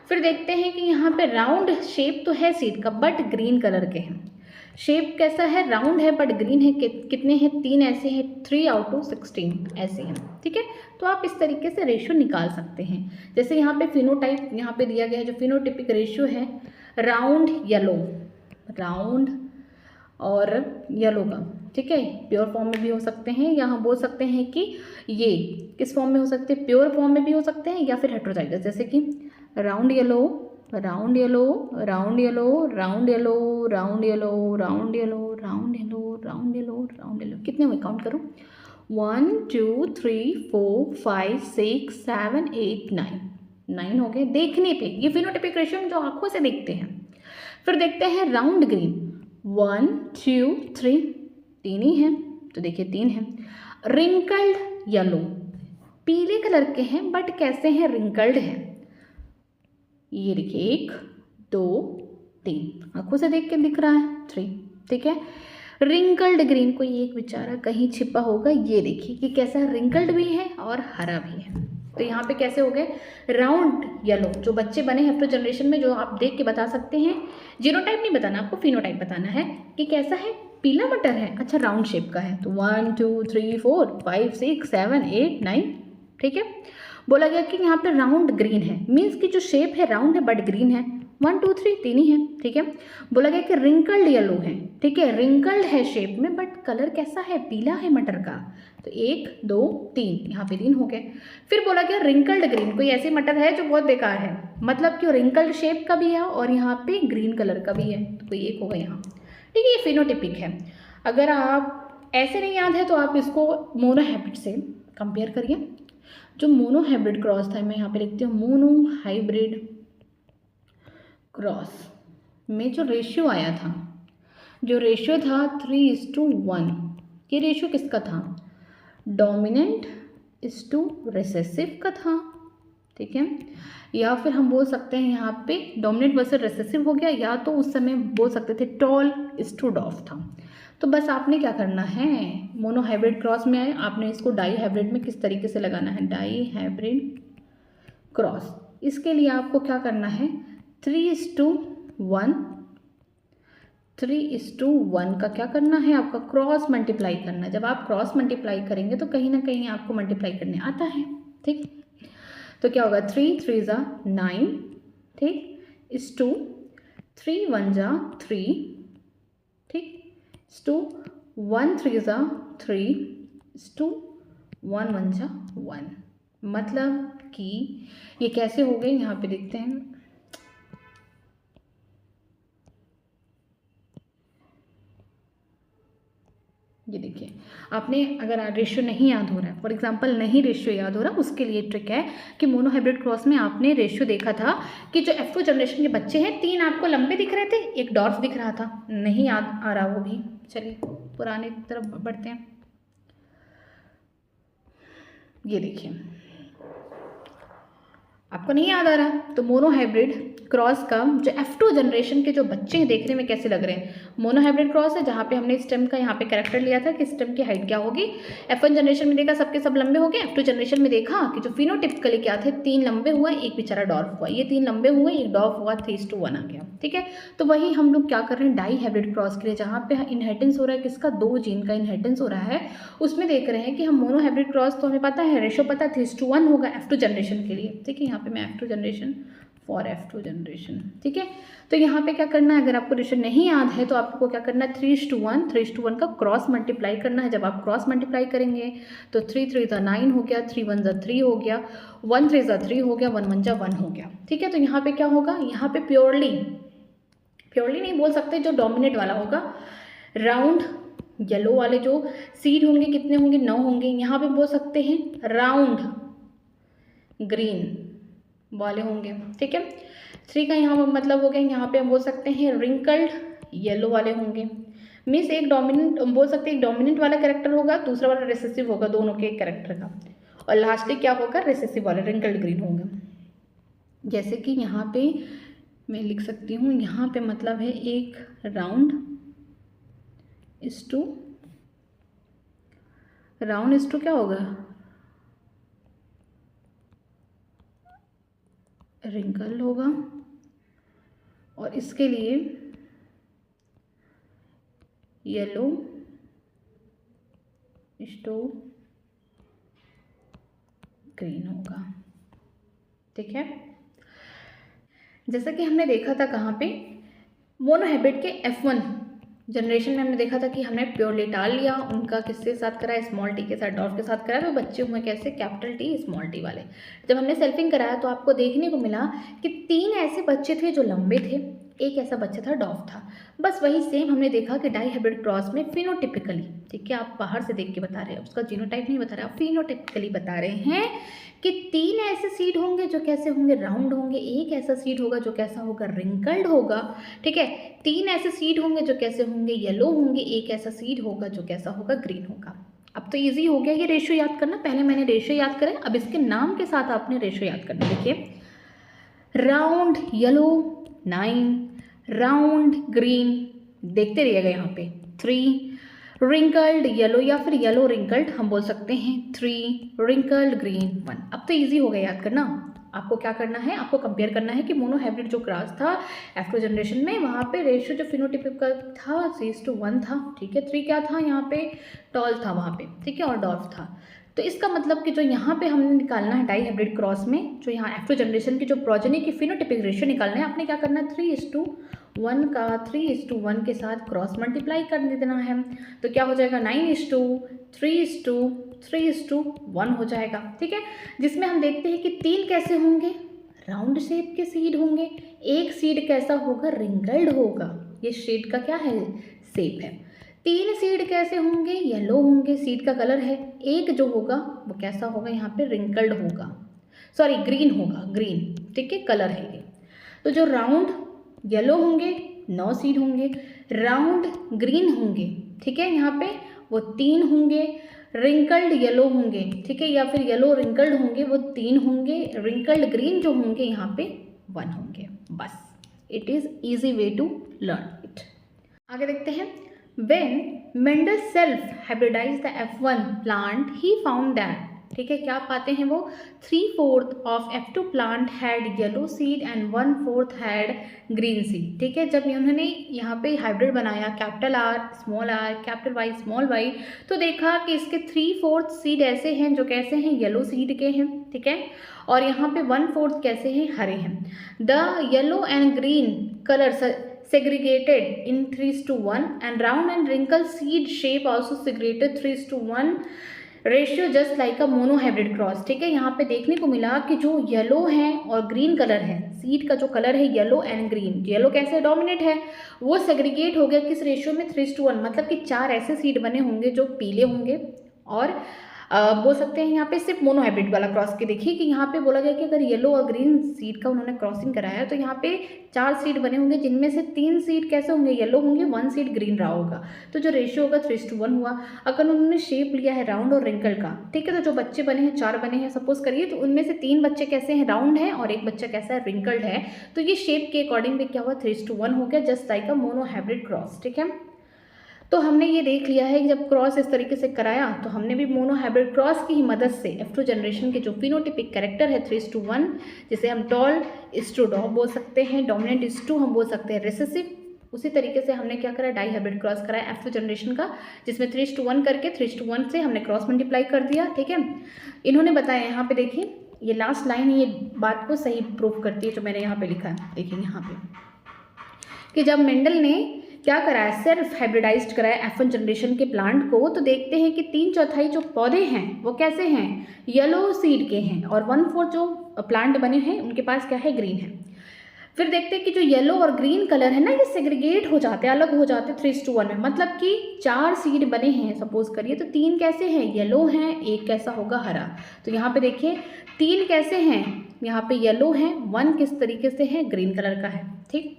फिर देखते हैं कि यहाँ पे राउंड शेप तो है सीड का बट ग्रीन कलर के हैं, शेप कैसा है, राउंड है बट ग्रीन है, कितने हैं, 3 ऐसे हैं, 3 आउट ऑफ 16 ऐसे हैं। ठीक है, तो आप इस तरीके से रेशियो निकाल सकते हैं। जैसे यहाँ पे फिनोटाइप यहाँ पे दिया गया है, जो फिनोटिपिक रेशियो है राउंड और येलो का। ठीक है, प्योर फॉर्म में भी हो सकते हैं, या हम बोल सकते हैं कि ये किस फॉर्म में हो सकते हैं, प्योर फॉर्म में भी हो सकते हैं या फिर हेटेरोजाइगस, जैसे कि राउंड येलो, कितने हुए काउंट करो, 1 2 3 4 5 6 7 8 9 हो गए देखने पे, ये फिनोटिपिक रेशियो जो आंखों से देखते हैं। फिर देखते हैं राउंड ग्रीन, 1 2 3 3 ही है, तो देखिए 3 है। रिंकल्ड येलो, पीले कलर के हैं बट कैसे हैं, रिंकल्ड है, ये देखिए 1 2 3 आंखों से देख के दिख रहा है 3। ठीक है, रिंकल्ड ग्रीन, कोई एक बेचारा कहीं छिपा होगा, ये देखिए कि कैसा रिंकल्ड भी है और हरा भी है। तो यहाँ पे कैसे हो गए, राउंड येलो जो बच्चे बने हैं F2 जनरेशन में, जो आप देख के बता सकते हैं, जीनोटाइप नहीं बताना आपको, फिनोटाइप बताना है कि कैसा है, पीला मटर है, अच्छा राउंड शेप का है, तो 1 2 3 4 5 6 7 8 9। ठीक है, बोला गया कि यहाँ पे राउंड ग्रीन है, मीन्स कि जो शेप है राउंड है बट ग्रीन है, 1 2 3 3 ही है। ठीक है, बोला गया कि रिंकल्ड येलो है, ठीक है, रिंकल्ड है शेप में बट कलर कैसा है, पीला है मटर का, तो 1 2 3 यहाँ पे 3 हो गए। फिर बोला गया रिंकल्ड ग्रीन, कोई ऐसी मटर है जो बहुत बेकार है, मतलब कि रिंकल्ड शेप का भी है और यहाँ पे ग्रीन कलर का भी है, तो कोई एक होगा यहाँ। ठीक है, ये फिनोटिपिक है। अगर आप ऐसे नहीं याद है तो आप इसको मोनोहाइब्रिड से कंपेयर करिए। जो मोनोहाइब्रिड क्रॉस था, मैं यहाँ पे लिखती हूँ मोनोहाइब्रिड क्रॉस में जो रेशियो आया था, जो रेशियो था 3:1, ये रेशियो किसका था, डोमिनेंट इज टू रिसेसिव का था। ठीक है। या फिर हम बोल सकते हैं यहाँ पे डोमिनेंट वर्सेस रिसेसिव हो गया, या तो उस समय बोल सकते थे टॉल इज टू डॉफ था। तो बस आपने क्या करना है, मोनो हाइब्रिड क्रॉस में आए, आपने इसको डाई हाइब्रिड में किस तरीके से लगाना है, डाई हाइब्रिड क्रॉस। इसके लिए आपको क्या करना है, 3:1, 3:1 का क्या करना है, आपका क्रॉस मल्टीप्लाई करना है। जब आप क्रॉस मल्टीप्लाई करेंगे तो कहीं ना कहीं आपको मल्टीप्लाई करने आता है, ठीक। तो क्या होगा, 3 3 ज़ा 9, ठीक, इस टू 3 1 ज़ा 3, ठीक, इस टू 1 3 ज़ा 3, इस टू 1 1 ज़ा 1। मतलब कि ये कैसे हो गए, यहाँ पे देखते हैं। ये देखिए, आपने अगर रेशियो नहीं याद हो रहा है, फॉर एग्जांपल नहीं रेशियो याद हो रहा, उसके लिए ट्रिक है कि मोनो हाइब्रिड क्रॉस में आपने रेशियो देखा था कि जो F2 जनरेशन के बच्चे हैं, 3 आपको लंबे दिख रहे थे, एक डॉर्फ दिख रहा था। नहीं याद आ रहा वो भी, चलिए पुराने तरफ बढ़ते हैं। ये देखिए, आपको नहीं याद आ रहा, तो मोनो हाइब्रिड क्रॉस का जो F2 जनरेशन के जो बच्चे हैं देखने में कैसे लग रहे हैं, मोनो हाइब्रिड क्रॉस है जहाँ पे हमने स्टेम का यहाँ पे कैरेक्टर लिया था कि स्टेम की हाइट क्या होगी। F1 जनरेशन में देखा सबके सब लंबे हो गए, F2 जनरेशन में देखा कि जो फिनोटिपिकली क्या थे, 3 लंबे हुए, एक बेचारा डॉर्फ हुआ, ये 3 लंबे हुए, एक डॉर्फ हुआ, 3:1 आ गया, ठीक है। तो वही हम लोग क्या कर रहे हैं, डाई हाइब्रिड क्रॉस के लिए जहाँ पे इनहेरिटेंस हो रहा है किसका, 2 जीन का इनहेरिटेंस हो रहा है, उसमें देख रहे हैं कि हम मोनो हाइब्रिड क्रॉस तो हमें पता है, रेशो पता है 3:1 होगा F2 जनरेशन के लिए, ठीक है। यहाँ पे मैं F2 generation for F2 generation, ठीक है। तो यहाँ पे क्या करना है, अगर आपको रेशो नहीं याद है तो आपको क्या करना है, 3:1 का क्रॉस मल्टीप्लाई करना है। जब आप क्रॉस मल्टीप्लाई करेंगे तो 3 3 ज़ा 9 हो गया, 3 1 ज़ा 3 हो गया, 1 3 ज़ा 3 हो गया, 1 1 ज़ा 1 हो गया, ठीक है। तो यहाँ पे क्या होगा, यहाँ पे प्योरली नहीं बोल सकते, जो डोमिनेट वाला होगा, राउंड येलो वाले जो सीड होंगे कितने होंगे, 9 होंगे। यहाँ पे बोल सकते हैं राउंड ग्रीन वाले होंगे, ठीक है। 3 का यहाँ मतलब हो गया, यहाँ पे हम बोल सकते हैं रिंकल्ड येलो वाले होंगे। मीन्स एक डोमिनेंट बोल सकते हैं, एक डोमिनेंट वाला कैरेक्टर होगा, दूसरा वाला रिसेसिव होगा, दोनों के कैरेक्टर का, और लास्टली क्या होगा, रिसेसिव वाला रिंकल्ड ग्रीन होगा। जैसे कि यहाँ पे मैं लिख सकती हूँ, यहाँ पे मतलब है एक राउंड इस टू क्या होगा, रिंकल होगा, और इसके लिए येलो स्टो ग्रीन होगा, ठीक है। जैसा कि हमने देखा था कहाँ पे, मोनो हाइब्रिड के F1 जनरेशन में हमने देखा था कि हमने प्योरली टाल लिया, उनका किसके साथ कराया, स्मॉल टी के साथ, डॉर्फ के साथ कराया, तो बच्चे हुए कैसे, कैपिटल टी स्मॉल टी वाले। जब हमने सेल्फिंग कराया तो आपको देखने को मिला कि 3 ऐसे बच्चे थे जो लंबे थे, एक ऐसा बच्चा था डॉफ था। बस वही सेम हमने देखा कि डाई हाइब्रिड क्रॉस में फिनोटिपिकली, ठीक है, आप बाहर से देख के बता रहे हैं, उसका जीनोटाइप नहीं बता रहे, आप फिनोटिपिकली बता रहे हैं कि 3 ऐसे सीड होंगे जो कैसे होंगे, राउंड होंगे, एक ऐसा सीड होगा जो कैसा होगा, रिंकल्ड होगा, ठीक है। 3 ऐसे सीड होंगे जो कैसे होंगे, येलो होंगे, एक ऐसा सीड होगा जो कैसा होगा, ग्रीन होगा। अब तो इजी हो गया ये रेशियो याद करना, पहले मैंने रेशियो याद करें, अब इसके नाम के साथ आपने रेशियो याद करना। देखिए, राउंड येलो 9, राउंड ग्रीन, देखते रहिएगा यहाँ पे 3, रिंकल्ड येलो या फिर येलो रिंकल्ड हम बोल सकते हैं 3, रिंकल्ड ग्रीन 1। अब तो इजी हो गया याद करना। आपको क्या करना है, आपको कंपेयर करना है कि मोनो हाइब्रिड जो क्रॉस था F2 जनरेशन में, वहाँ पे रेशियो जो फिनोटिपिकल था 3:1 था, ठीक है। 3 क्या था यहाँ पे, टॉल था वहाँ पे, ठीक है, और डॉर्फ था। तो इसका मतलब कि जो यहाँ पे हमने निकालना है डाई हाइब्रिड क्रॉस में, जो यहाँ F2 जनरेशन की जो प्रोजेनी की फिनोटिपिक रेशियो निकालना है, आपने क्या करना है, 3:1 का 3:1 के साथ क्रॉस मल्टीप्लाई कर देना है। तो क्या हो जाएगा, 9:3:3:1 हो जाएगा, ठीक है। जिसमें हम देखते हैं कि 3 कैसे होंगे, राउंड शेप के सीड होंगे, एक सीड कैसा होगा, रिंकल्ड होगा, ये शेड का क्या है, शेप है। 3 सीड कैसे होंगे, येलो होंगे, सीड का कलर है। एक जो होगा वो कैसा होगा, यहाँ पे रिंकल्ड होगा, सॉरी ग्रीन होगा, ग्रीन, ठीक है, कलर है ये। तो जो राउंड येलो होंगे 9 सीड होंगे, राउंड ग्रीन होंगे, ठीक है, यहाँ पे वो 3 होंगे, रिंकल्ड येलो होंगे, ठीक है, या फिर येलो रिंकल्ड होंगे वो 3 होंगे, रिंकल्ड ग्रीन जो होंगे यहाँ पे 1 होंगे। बस, it is easy way to learn it. आगे देखते हैं, when Mendel self hybridize the F1 plant ही फाउंड दैट, ठीक है, क्या पाते हैं वो, 3/4 of F2 plant had yellow seed and 1/4 had green seed, ठीक है। जब उन्होंने यहाँ पे हाइब्रिड बनाया capital R small r capital Y small y, तो देखा कि इसके 3/4 सीड ऐसे हैं जो कैसे हैं, येलो सीड के हैं, ठीक है, और यहाँ पे 1/4 कैसे हैं, हरे हैं। The yellow and green colour segregated in 3:1 and round and wrinkle seed shape also segregated 3:1 ratio just like a mono hybrid cross, ठीक है। यहाँ पे देखने को मिला कि जो येलो है और ग्रीन कलर है, सीड का जो कलर है येलो एंड ग्रीन, येलो कैसे डोमिनेट है, वो सेग्रीगेट हो गया किस रेशियो में, 3:1, मतलब कि 4 ऐसे सीड बने होंगे जो पीले होंगे, और बोल सकते हैं यहाँ पे सिर्फ मोनो हाइब्रिड वाला क्रॉस के देखिए कि यहाँ पे बोला गया कि अगर येलो और ग्रीन सीड का उन्होंने क्रॉसिंग कराया तो यहाँ पे 4 सीड बने होंगे, जिनमें से 3 सीड कैसे होंगे, येलो होंगे, 1 सीड ग्रीन रहा होगा, तो जो रेशियो होगा 3:1 हुआ। अगर उन्होंने शेप लिया है राउंड और रिंकल का, ठीक है, तो जो बच्चे बने हैं 4 बने हैं सपोज करिए, तो उनमें से 3 बच्चे कैसे हैं, राउंड है, और एक बच्चा कैसा है, रिंकल्ड है, तो ये शेप के अकॉर्डिंग भी क्या हुआ, 3:1 हो गया, जस्ट लाइक अ मोनो हाइब्रिड क्रॉस, ठीक है। तो हमने ये देख लिया है कि जब क्रॉस इस तरीके से कराया तो हमने भी मोनो हाइब्रिड क्रॉस की ही मदद से F2 जनरेशन के जो फिनोटिपिक कैरेक्टर है 3:1, जिसे हम टॉल इज टू डॉ बोल सकते हैं, डोमिनेंट इज टू हम बोल सकते हैं रिसेसिव, उसी तरीके से हमने क्या करा, डाई हाइब्रिड क्रॉस कराया F2 जनरेशन का, जिसमें 3:1 करके 3:1 से हमने क्रॉस मल्टीप्लाई कर दिया, ठीक है। इन्होंने बताया, यहाँ पे देखिए ये लास्ट लाइन ये बात को सही प्रूफ करती है जो मैंने यहाँ पे लिखा है, देखिए यहाँ पे कि जब मेंडल ने क्या कराया, सेल्फ हाइब्रिडाइज्ड कराया F1 जनरेशन के प्लांट को, तो देखते हैं कि 3/4 जो पौधे हैं वो कैसे हैं, येलो सीड के हैं, और 1/4 जो प्लांट बने हैं उनके पास क्या है, ग्रीन है। फिर देखते हैं कि जो येलो और ग्रीन कलर है ना, ये सेग्रीगेट हो जाते हैं, अलग हो जाते हैं 3:1 में, मतलब कि 4 सीड बने हैं सपोज करिए, तो 3 कैसे हैं, येलो हैं, एक कैसा होगा, हरा। तो यहाँ पे देखिए 3 कैसे हैं, यहाँ पे येलो हैं, 1 किस तरीके से है, ग्रीन कलर का है, ठीक।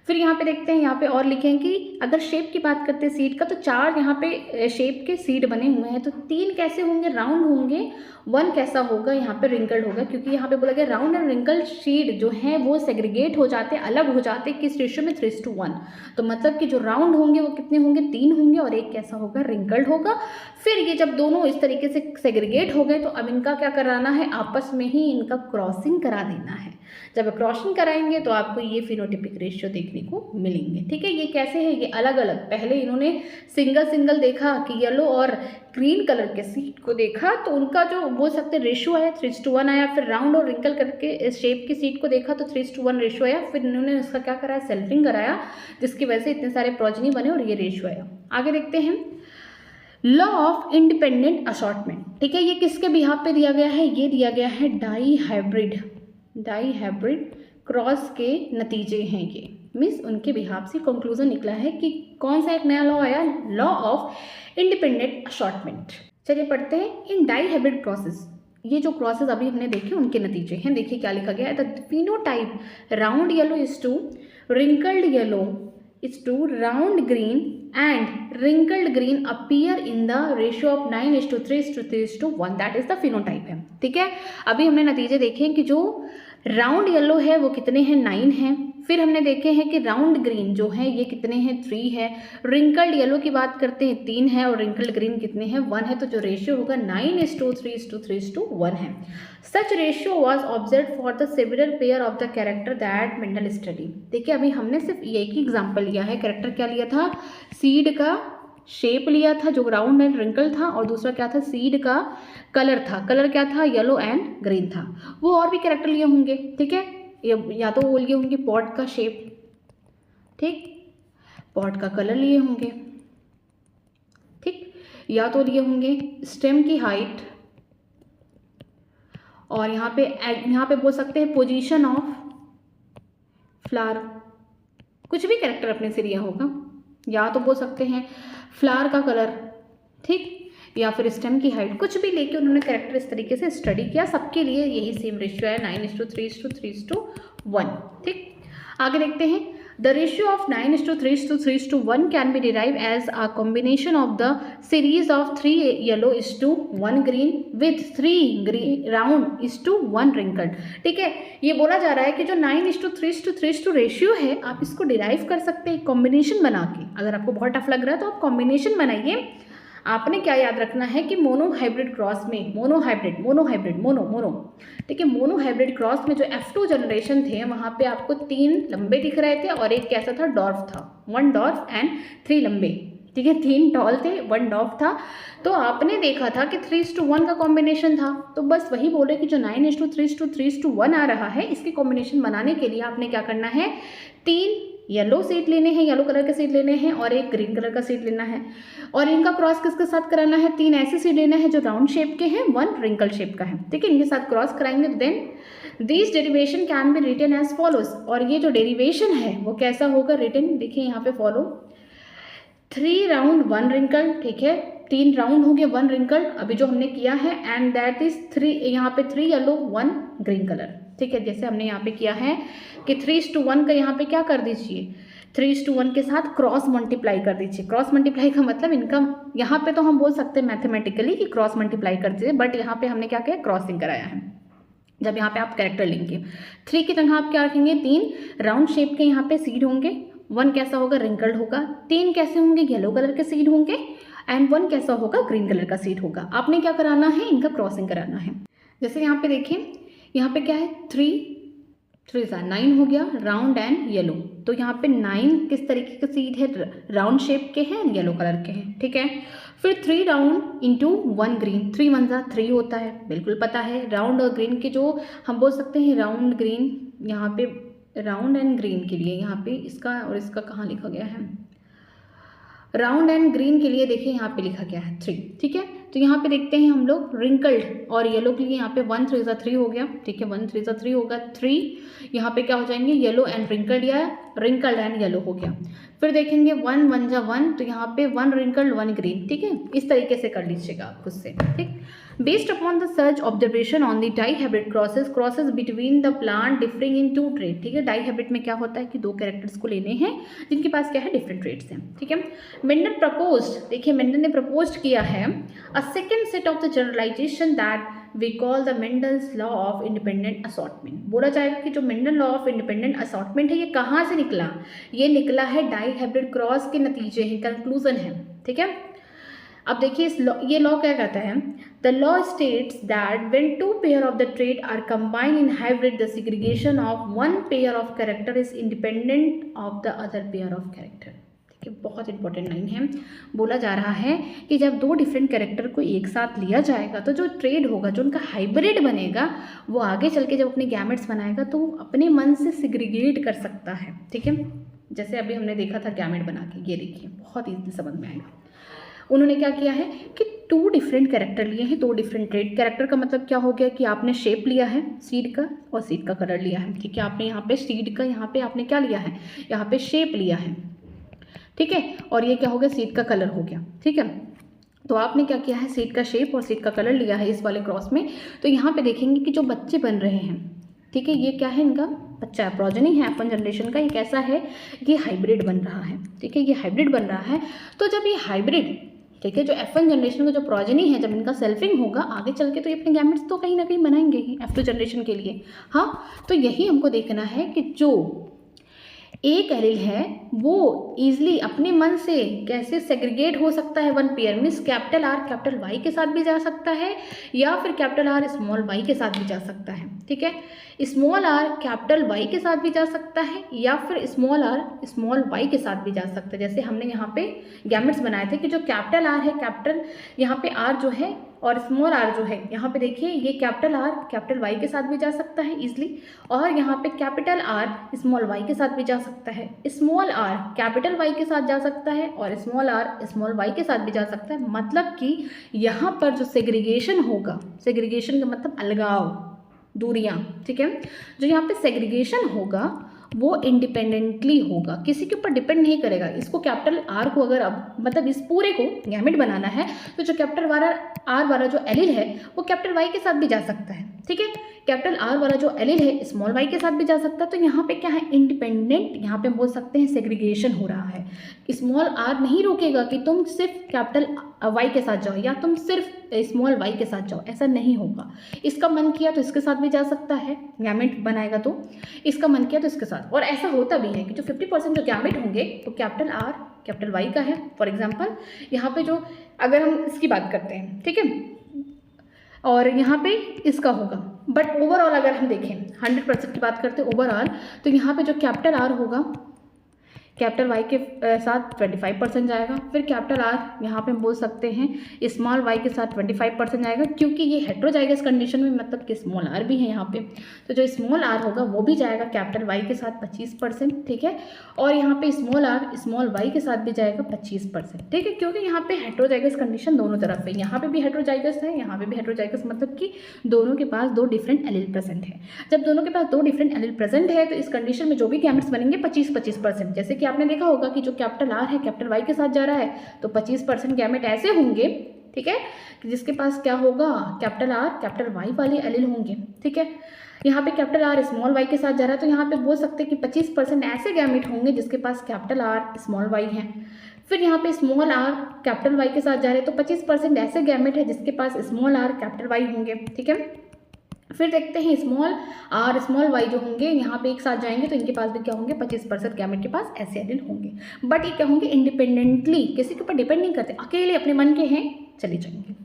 फिर यहाँ पे देखते हैं, यहाँ पे और लिखें कि अगर शेप की बात करते हैं सीड का, तो 4 यहाँ पे शेप के सीड बने हुए हैं, तो 3 कैसे होंगे, राउंड होंगे, 1 कैसा होगा, यहाँ पे रिंकल्ड होगा, क्योंकि यहाँ पे बोला गया राउंड एंड रिंकल्ड सीड जो हैं वो सेग्रीगेट हो जाते हैं, अलग हो जाते हैं किस रेशियो में, 3:1, तो मतलब कि जो राउंड होंगे वो कितने होंगे, 3 होंगे, और एक कैसा होगा, रिंकल्ड होगा। फिर ये जब दोनों इस तरीके से सेग्रीगेट हो गए तो अब इनका क्या कराना है, आपस में ही इनका क्रॉसिंग करा देना है। जब क्रॉसिंग कराएंगे तो आपको ये फिनोटिपिक रेशियो देखने को मिलेंगे, ठीक है। ये कैसे है, ये अलग अलग, पहले इन्होंने सिंगल सिंगल देखा कि येलो और ग्रीन कलर के सीड को देखा, तो उनका जो बोल सकते रेशियो आया 3:1 आया। फिर राउंड और रिंकल करके शेप की सीड को देखा तो 3:1 रेशियो आया। फिर इन्होंने उसका क्या कराया, सेल्फिंग कराया, जिसकी वजह से इतने सारे प्रोजेनी बने और ये रेशियो आया। आगे देखते हैं, लॉ ऑफ इंडिपेंडेंट असॉर्टमेंट, ठीक है, ये किसके बिहाफ पे दिया गया है, ये दिया गया है डाई हाइब्रिड क्रॉस के नतीजे हैं ये, मीन्स उनके बिहाफ से कंक्लूजन निकला है कि कौन सा एक नया लॉ आया, लॉ ऑफ इंडिपेंडेंट असॉर्टमेंट। चलिए पढ़ते हैं, इन डाई हाइब्रिड क्रॉसेस, ये जो क्रॉसेस अभी हमने देखे उनके नतीजे हैं। देखिए क्या लिखा गया है, the phenotype round yellow is to wrinkled yellow is to round green and wrinkled green appear in the ratio of 9:3:3:1, that is the phenotype है, ठीक है। अभी हमने नतीजे देखे हैं कि जो राउंड येलो है वो कितने हैं, 9 हैं। फिर हमने देखे हैं कि राउंड ग्रीन जो है ये कितने हैं, 3 है। रिंकल्ड येलो की बात करते हैं 3 है, और रिंकल्ड ग्रीन कितने हैं, 1 है। तो जो रेशियो होगा 9:3:3:1 है। Such ratio was observe for the several pair of the character that Mendel study. देखिए अभी हमने सिर्फ एक ही एग्जाम्पल लिया है, कैरेक्टर क्या लिया था, सीड का शेप लिया था जो राउंड एंड रिंकल था, और दूसरा क्या था, सीड का कलर था, कलर क्या था, येलो एंड ग्रीन था। वो और भी कैरेक्टर लिए होंगे, ठीक है, या तो वो लिए होंगे पॉट का शेप, ठीक, पॉट का कलर लिए होंगे, ठीक, या तो लिए होंगे स्टेम की हाइट, और यहाँ पे बोल सकते हैं पोजीशन ऑफ फ्लावर, कुछ भी कैरेक्टर अपने से लिया होगा, या तो बोल सकते हैं फ्लावर का कलर, ठीक, या फिर स्टेम की हाइट, कुछ भी लेके उन्होंने कैरेक्टर इस तरीके से स्टडी किया। सबके लिए यही सेम रेशियो है 9:3:3:1, ठीक। आगे देखते हैं, The ratio of 9:3:3:1 can be derived as a combination of the series of 3 yellow is to 1 green with 3 green round is to 1 wrinkled। ठीक है, ये बोला जा रहा है कि जो 9:3:3:3 रेशियो है आप इसको डिराइव कर सकते हैं कॉम्बिनेशन बना के। अगर आपको बहुत टफ लग रहा है तो आप कॉम्बिनेशन बनाइए। आपने क्या याद रखना है कि मोनो हाइब्रिड क्रॉस में मोनो ठीक है, मोनो हाइब्रिड क्रॉस में जो F2 जनरेशन थे वहाँ पे आपको 3 लंबे दिख रहे थे और एक कैसा था, डॉर्फ था, 1 डॉर्फ एंड 3 लंबे। ठीक है, 3 टॉल थे, 1 डॉर्फ था। तो आपने देखा था कि 3:1 का कॉम्बिनेशन था। तो बस वही बोले कि जो 9:3:3:1 आ रहा है इसके कॉम्बिनेशन बनाने के लिए आपने क्या करना है, 3 येलो सीड लेने हैं, येलो कलर के सीड लेने हैं और एक ग्रीन कलर का सीड लेना है। और इनका क्रॉस किसके साथ कराना है, 3 ऐसे सीड लेने हैं जो राउंड शेप के हैं, 1 रिंकल शेप का है। ठीक है, इनके साथ क्रॉस कराएंगे। Then this derivation can be written as follows. और ये जो डेरिवेशन है वो कैसा होगा रिटन, देखिए यहाँ पे फॉलो 3 राउंड 1 रिंकल। ठीक है, 3 राउंड हो गए 1 रिंकल अभी जो हमने किया है, एंड दैट इज 3 यहाँ पे 3 येलो 1 ग्रीन कलर। ठीक है, जैसे हमने यहाँ पे किया है कि 3:1 का यहाँ पे क्या कर दीजिए, 3:1 के साथ क्रॉस मल्टीप्लाई कर दीजिए। क्रॉस मल्टीप्लाई का मतलब इनका यहाँ पे तो हम बोल सकते हैं मैथमेटिकली कि क्रॉस मल्टीप्लाई कर दीजिए, बट यहाँ पे हमने क्या किया, क्रॉसिंग कराया है। जब यहाँ पे आप कैरेक्टर लेंगे 3 की जगह आप क्या रखेंगे, 3 राउंड शेप के यहाँ पे सीड होंगे, 1 कैसा होगा, रिंकल्ड होगा, 3 कैसे होंगे, येलो कलर के सीड होंगे, एंड 1 कैसा होगा, ग्रीन कलर का सीड होगा। आपने क्या कराना है, इनका क्रॉसिंग कराना है। जैसे यहाँ पे देखिए, यहाँ पे क्या है, 9 हो गया, राउंड एंड येलो। तो यहाँ पे 9 किस तरीके के सीड है, राउंड शेप के हैं, येलो कलर के हैं। ठीक है, फिर 3 राउंड इंटू 1 ग्रीन, 3 1 जा 3 होता है, बिल्कुल पता है। राउंड और ग्रीन के जो हम बोल सकते हैं राउंड ग्रीन, यहाँ पे राउंड एंड ग्रीन के लिए यहाँ पे इसका और इसका कहाँ लिखा गया है, राउंड एंड ग्रीन के लिए देखिए यहाँ पे लिखा गया है 3। ठीक है, तो यहाँ पे देखते हैं हम लोग रिंकल्ड और येलो के लिए यहाँ पे 1 3 3 हो गया। ठीक है, 1 3 3 होगा, 3 यहाँ पे क्या हो जाएंगे, येलो एंड रिंकल्ड, या रिंकल्ड एंड येलो हो गया। फिर देखेंगे 1 1 जा 1, तो यहाँ पे 1 रिंकल्ड 1 ग्रीन। ठीक है, इस तरीके से कर लीजिएगा आप खुद से। ठीक, based upon the search observation on the dihybrid crosses between the plant differing in 2 trait. ठीक है, डाई हाइब्रिड में क्या होता है कि 2 कैरेक्टर्स को लेने हैं जिनके पास क्या है, डिफरेंट ट्रेट्स हैं। ठीक है, मेंडल प्रपोज्ड, देखिए मेंडल ने प्रपोज किया है a second set of the generalization that we call the Mendel's law of independent assortment. बोला जाएगा कि जो Mendel law of independent assortment है ये कहाँ से निकला, ये निकला है डाई हाइब्रिड क्रॉस के नतीजे हैं, कंक्लूजन है। ठीक है, अब देखिए ये लॉ क्या कहता है, the law states that when 2 pair of the trait are combined in hybrid the segregation of 1 pair of character is independent of the other pair of character. ठीक है, बहुत इंपॉर्टेंट लाइन है। बोला जा रहा है कि जब 2 डिफरेंट कैरेक्टर को एक साथ लिया जाएगा तो जो ट्रेड होगा, जो उनका हाइब्रिड बनेगा, वो आगे चल के जब अपने गैमेट्स बनाएगा तो वो अपने मन से सेग्रीगेट कर सकता है। ठीक है, जैसे अभी हमने देखा था गैमेट बना के, ये देखिए बहुत ईजी समझ में आएगा। उन्होंने क्या किया है कि 2 डिफरेंट कैरेक्टर लिए हैं, 2 डिफरेंट ट्रेड। कैरेक्टर का मतलब क्या हो गया कि आपने शेप लिया है सीड का और सीड का कलर लिया है। ठीक है, आपने यहाँ पे सीड का, यहाँ पे आपने क्या लिया है, यहाँ पे शेप लिया है। ठीक है, और ये क्या हो गया, सीड का कलर हो गया। ठीक है, तो आपने क्या किया है, सीड का शेप और सीड का कलर लिया है इस वाले क्रॉस में। तो यहाँ पे देखेंगे कि जो बच्चे बन रहे हैं, ठीक है, ये क्या है, इनका बच्चा प्रोजेनी है F1 जनरेशन का। ये कैसा है, ये हाइब्रिड बन रहा है। ठीक है, ये हाइब्रिड बन रहा है। तो जब ये हाइब्रिड, ठीक है, जो F1 जनरेशन का जो प्रोजेनी है, जब इनका सेल्फिंग होगा आगे चल के तो ये अपने गैमेट्स तो कहीं ना कहीं बनाएंगे ही F2 जनरेशन के लिए। हाँ, तो यही हमको देखना है कि जो एक एलील है वो ईजिली अपने मन से कैसे सेग्रीगेट हो सकता है 1 pair, means capital R capital Y के साथ भी जा सकता है या फिर कैपिटल R स्मॉल y के साथ भी जा सकता है। ठीक है, स्मॉल r कैपिटल Y के साथ भी जा सकता है या फिर स्मॉल r स्मॉल y के साथ भी जा सकता है। जैसे हमने यहाँ पे गैमेट्स बनाए थे कि जो कैपिटल R है, कैपिटल यहाँ पे R जो है और स्मॉल r जो है, यहाँ पे देखिए ये कैपिटल R कैपिटल Y के साथ भी जा सकता है इजीली, और यहाँ पे कैपिटल R स्मॉल y के साथ भी जा सकता है, स्मॉल r कैपिटल Y के साथ जा सकता है और स्मॉल r स्मॉल y के साथ भी जा सकता है। मतलब कि यहाँ पर जो सेग्रीगेशन होगा, सेग्रीगेशन का मतलब अलगाव, दूरियाँ, ठीक है, जो यहाँ पे सेग्रीगेशन होगा वो इंडिपेंडेंटली होगा, किसी के ऊपर डिपेंड नहीं करेगा। इसको कैपिटल R को अगर अब मतलब इस पूरे को गैमेट बनाना है तो जो कैपिटल R वाला जो एलील है वो कैपिटल Y के साथ भी जा सकता है। ठीक है। कैपिटल आर वाला जो एलिल है स्मॉल वाई के साथ भी जा सकता है। तो यहाँ पे क्या है, इंडिपेंडेंट, यहाँ पे हम बोल सकते हैं सेग्रीगेशन हो रहा है। स्मॉल आर नहीं रोकेगा कि तुम सिर्फ कैपिटल वाई के साथ जाओ या तुम सिर्फ स्मॉल वाई के साथ जाओ, ऐसा नहीं होगा। इसका मन किया तो इसके साथ भी जा सकता है, गैमेट बनाएगा तो इसका मन किया तो इसके साथ। और ऐसा होता भी है कि जो 50% जो गैमेट होंगे वो कैपिटल आर कैपिटल वाई का है। फॉर एग्जाम्पल यहाँ पे जो, अगर हम इसकी बात करते हैं, ठीक है, और यहाँ पे इसका होगा, बट ओवरऑल अगर हम देखें 100% की बात करते हैं ओवरऑल, तो यहाँ पे जो कैपिटल आर होगा कैपिटल वाई के साथ 25% जाएगा। फिर कैपिटल आर यहाँ पे हम बोल सकते हैं स्मॉल वाई के साथ 25% जाएगा, क्योंकि ये हेट्रोजाइगस कंडीशन में, मतलब कि स्मॉल आर भी है यहाँ पे, तो जो स्मॉल आर होगा वो भी जाएगा कैपिटल वाई के साथ 25%, ठीक है। और यहाँ पे स्मॉल आर स्मॉल वाई के साथ भी जाएगा 25%, ठीक है, क्योंकि यहाँ पे हेट्रोजाइगस कंडीशन दोनों तरफ है, यहाँ पे भी हेट्रोजाइगस है, यहाँ पे भी हेट्रोजाइगस, मतलब कि दोनों के पास 2 डिफरेंट एलील प्रेजेंट है। जब दोनों के पास 2 डिफरेंट एलील प्रेजेंट है तो इस कंडीशन में जो भी गैमेट्स बनेंगे 25-25%। जैसे कि आपने देखा होगा कि जो कैपिटल आर है कैपिटल वाई के साथ जा रहा है तो 25% गैमेट ऐसे होंगे, ठीक है, कि जिसके पास क्या होगा, कैपिटल आर कैपिटल वाई वाले एलील होंगे, ठीक है। यहाँ पे कैपिटल आर स्मॉल वाई के साथ जा रहा है तो यहाँ पे बोल सकते हैं कि 25% ऐसे गैमेट होंगे जिसके पास कैपिटल आर स्मॉल वाई है। फिर यहाँ पे स्मॉल आर कैपिटल वाई के साथ जा रहे हैं तो 25% ऐसे गैमेट है जिसके पास स्मॉल आर कैपिटल वाई होंगे, ठीक है। फिर देखते हैं स्मॉल आर स्मॉल वाई जो होंगे यहाँ पे एक साथ जाएंगे तो इनके पास भी क्या होंगे, 25% गैमेट के पास ऐसे एलील होंगे, बट ये क्या होंगे, इंडिपेंडेंटली, किसी के ऊपर डिपेंड नहीं करते, अकेले अपने मन के हैं, चले जाएंगे।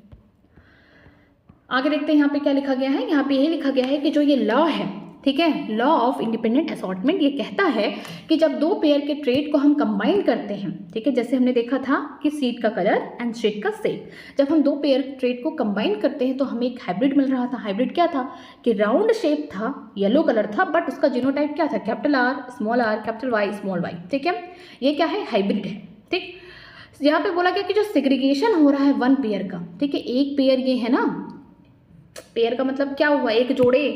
आगे देखते हैं यहाँ पे क्या लिखा गया है। यहाँ पे यही लिखा गया है कि जो ये लॉ है, ठीक है, लॉ ऑफ इंडिपेंडेंट असॉर्टमेंट, ये कहता है कि जब 2 पेयर के ट्रेट को हम कंबाइन करते हैं, ठीक है, जैसे हमने देखा था कि सीड का कलर एंड शेड का शेप, जब हम 2 पेयर ट्रेट को कंबाइन करते हैं तो हमें एक हाइब्रिड मिल रहा था। हाइब्रिड क्या था कि राउंड शेप था, येलो कलर था, बट उसका जीनोटाइप क्या था, capital R capital Y small Y, ठीक है, ये क्या है, हाइब्रिड है, ठीक। यहाँ पे बोला गया कि जो सेग्रीगेशन हो रहा है 1 पेयर का, ठीक है, एक पेयर ये है ना, पेयर का मतलब क्या हुआ, एक जोड़े,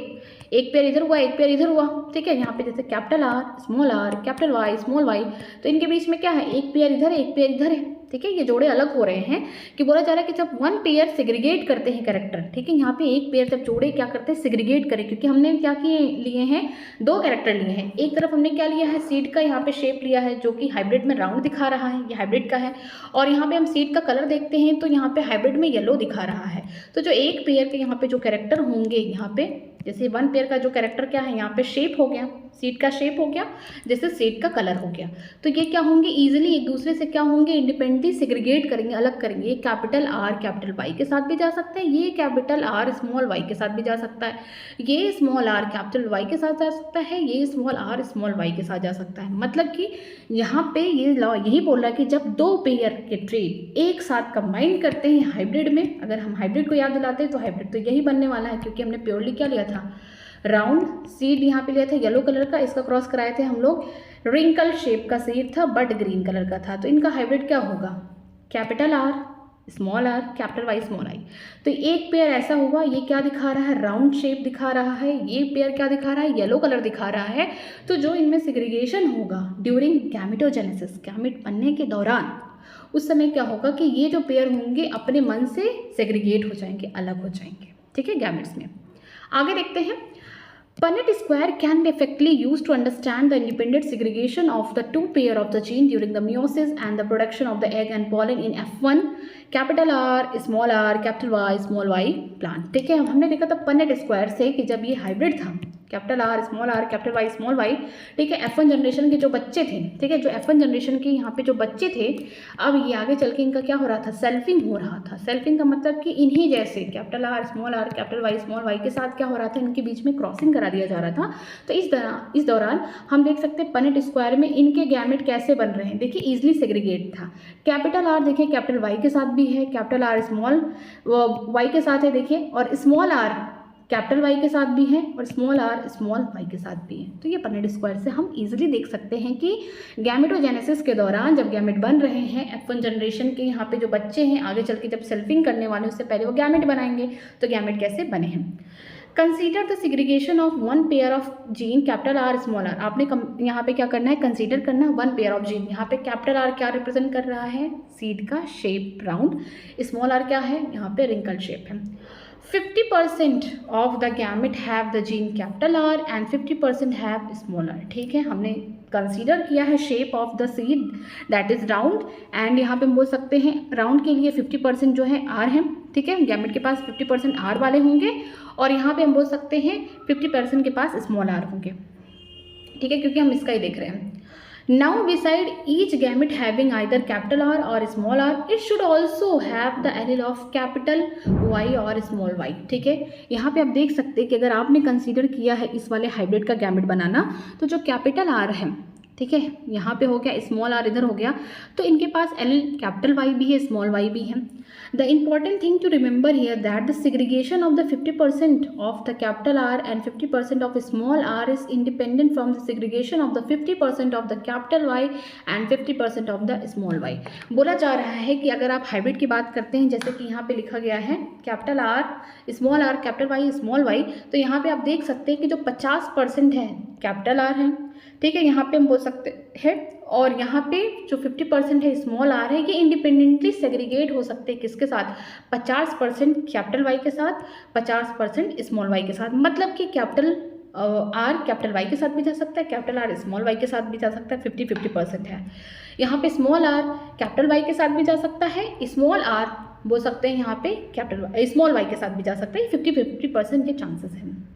एक पेयर इधर हुआ एक पेयर इधर हुआ, ठीक है। यहाँ पे जैसे capital R capital Y small Y, तो इनके बीच में क्या है, एक पेयर इधर है एक पेयर इधर है, ठीक है, ये जोड़े अलग हो रहे हैं। कि बोला जा रहा है कि जब 1 पेयर सेग्रीगेट करते हैं कैरेक्टर, ठीक है, यहाँ पे एक पेयर जब जोड़े क्या करते हैं, सेग्रीगेट करें, क्योंकि हमने क्या किए लिए हैं, 2 कैरेक्टर लिए हैं। एक तरफ हमने क्या लिया है, सीड का यहाँ पे शेप लिया है जो कि हाइब्रिड में राउंड दिखा रहा है, ये हाइब्रिड का है। और यहाँ पे हम सीड का कलर देखते हैं तो यहाँ पे हाइब्रिड में येलो दिखा रहा है। तो जो एक पेयर के यहाँ पे जो कैरेक्टर होंगे, यहाँ पे जैसे 1 पेयर का जो कैरेक्टर क्या है, यहाँ पे शेप हो गया, सीड का शेप हो गया, जैसे सीड का कलर हो गया, तो ये क्या होंगे, ईजिली एक दूसरे से क्या होंगे, इंडिपेंडेंटली सेग्रीगेट करेंगे, अलग करेंगे। ये कैपिटल आर कैपिटल वाई के साथ भी जा सकता है, ये कैपिटल आर स्मॉल वाई के साथ भी जा सकता है, ये स्मॉल आर कैपिटल वाई के साथ जा सकता है, ये स्मॉल आर स्मॉल वाई के साथ जा सकता है। मतलब कि यहाँ पे ये लॉ यही बोल रहा है कि जब 2 पेयर के ट्रेट एक साथ कंबाइन करते हैं हाइब्रिड में, अगर हम हाइब्रिड को याद दिलाते हैं तो हाइब्रिड तो यही बनने वाला है, क्योंकि हमने प्योरली क्या लिया था, राउंड सीड यहाँ पे लिया था येलो कलर का, इसका क्रॉस कराए थे हम लोग, रिंकल शेप का सीड था बट ग्रीन कलर का था, तो इनका हाइब्रिड क्या होगा, capital R capital Y small I. तो एक पेयर ऐसा हुआ, ये क्या दिखा रहा है, राउंड शेप दिखा रहा है, ये पेयर क्या दिखा रहा है, येलो कलर दिखा रहा है। तो जो इनमें सेग्रीगेशन होगा ड्यूरिंग गैमेटोजेनेसिस, गैमेट बनने के दौरान, उस समय क्या होगा कि ये जो पेयर होंगे अपने मन से सेग्रीगेट हो जाएंगे, अलग हो जाएंगे, ठीक है, गैमेट्स में। आगे देखते हैं, Punnett square can be effectively used to understand the independent segregation of the 2 pair of the gene during the meiosis and the production of the egg and pollen in F1 capital R capital Y small Y plant, ठीक है। हमने देखा था Punnett square से कि जब ये hybrid था, capital R capital Y small Y, ठीक है, F1 जनरेशन के जो बच्चे थे, ठीक है, जो F1 जनरेशन के यहाँ पे जो बच्चे थे, अब ये आगे चल के इनका क्या हो रहा था, सेल्फिंग हो रहा था। सेल्फिंग का मतलब कि इन्हीं जैसे capital R capital Y small Y के साथ क्या हो रहा था, इनके बीच में क्रॉसिंग करा दिया जा रहा था। तो इस दौरान हम देख सकते हैं पनेट स्क्वायर में इनके गैमेट कैसे बन रहे हैं, देखिए ईजिली सेग्रीगेट था। कैपिटल आर देखिए कैपिटल वाई के साथ भी है, कैपिटल आर स्मॉल वाई के साथ है देखिए, और स्मॉल आर कैपिटल वाई के साथ भी है और स्मॉल आर स्मॉल वाई के साथ भी है। तो ये पनेट स्क्वायर से हम इजीली देख सकते हैं कि गैमेटोजेनेसिस के दौरान जब गैमेट बन रहे हैं, F1 जनरेशन के यहाँ पे जो बच्चे हैं, आगे चल के जब सेल्फिंग करने वाले उससे पहले वो गैमेट बनाएंगे, तो गैमेट कैसे बने हैं। Consider the segregation of 1 pair of gene capital R small R. आपने यहाँ पे क्या करना है, कंसीडर करना 1 पेयर ऑफ जीन। यहाँ पे कैपिटल आर क्या रिप्रेजेंट कर रहा है, सीड का शेप राउंड, स्मॉल आर क्या है, यहाँ पे रिंकल शेप है। 50% of the gamete have the gene capital R and 50% have small R. ठीक है, हमने कंसीडर किया है shape of the seed that is round, and यहाँ पे हम बोल सकते हैं राउंड के लिए 50% जो है आर है। ठीक है, गैमेट के पास 50% आर वाले होंगे, और यहाँ पे हम बोल सकते हैं 50% के पास स्मॉल आर होंगे। ठीक है, क्योंकि हम इसका ही देख रहे हैं। Now beside each gamete having either capital R or small r, it should also have the allele of capital Y or small y। ठीक है, यहाँ पे आप देख सकते हैं कि अगर आपने कंसीडर किया है इस वाले हाइब्रिड का गैमेट बनाना, तो जो कैपिटल R है, ठीक है, यहाँ पे हो गया, स्मॉल r इधर हो गया, तो इनके पास एलेल कैपिटल Y भी है, स्मॉल y भी है। The important thing to remember here that the segregation of the 50% of the capital R and 50% of small r is independent from the segregation of the 50% of the capital Y and 50% of the small y। बोला जा रहा है कि अगर आप hybrid की बात करते हैं, जैसे कि यहाँ पे लिखा गया है capital R small r capital Y small y, तो यहाँ पे आप देख सकते हैं कि जो 50% है कैपिटल R है, ठीक है, यहाँ पे हम बोल सकते हैं, और यहाँ पे जो 50% है स्मॉल आर है, ये इंडिपेंडेंटली सेग्रीगेट हो सकते हैं किसके साथ, 50% कैपिटल वाई के साथ, 50% स्मॉल वाई के साथ। मतलब कि कैपिटल आर कैपिटल वाई के साथ भी जा सकता है, कैपिटल आर स्मॉल वाई के साथ भी जा सकता है, 50-50% है। यहाँ पे स्मॉल आर कैपिटल वाई के साथ भी जा सकता है, स्मॉल आर बोल सकते हैं यहाँ पे कैपिटल स्मॉल वाई के साथ भी जा सकते हैं, 50-50% के चांसेस हैं।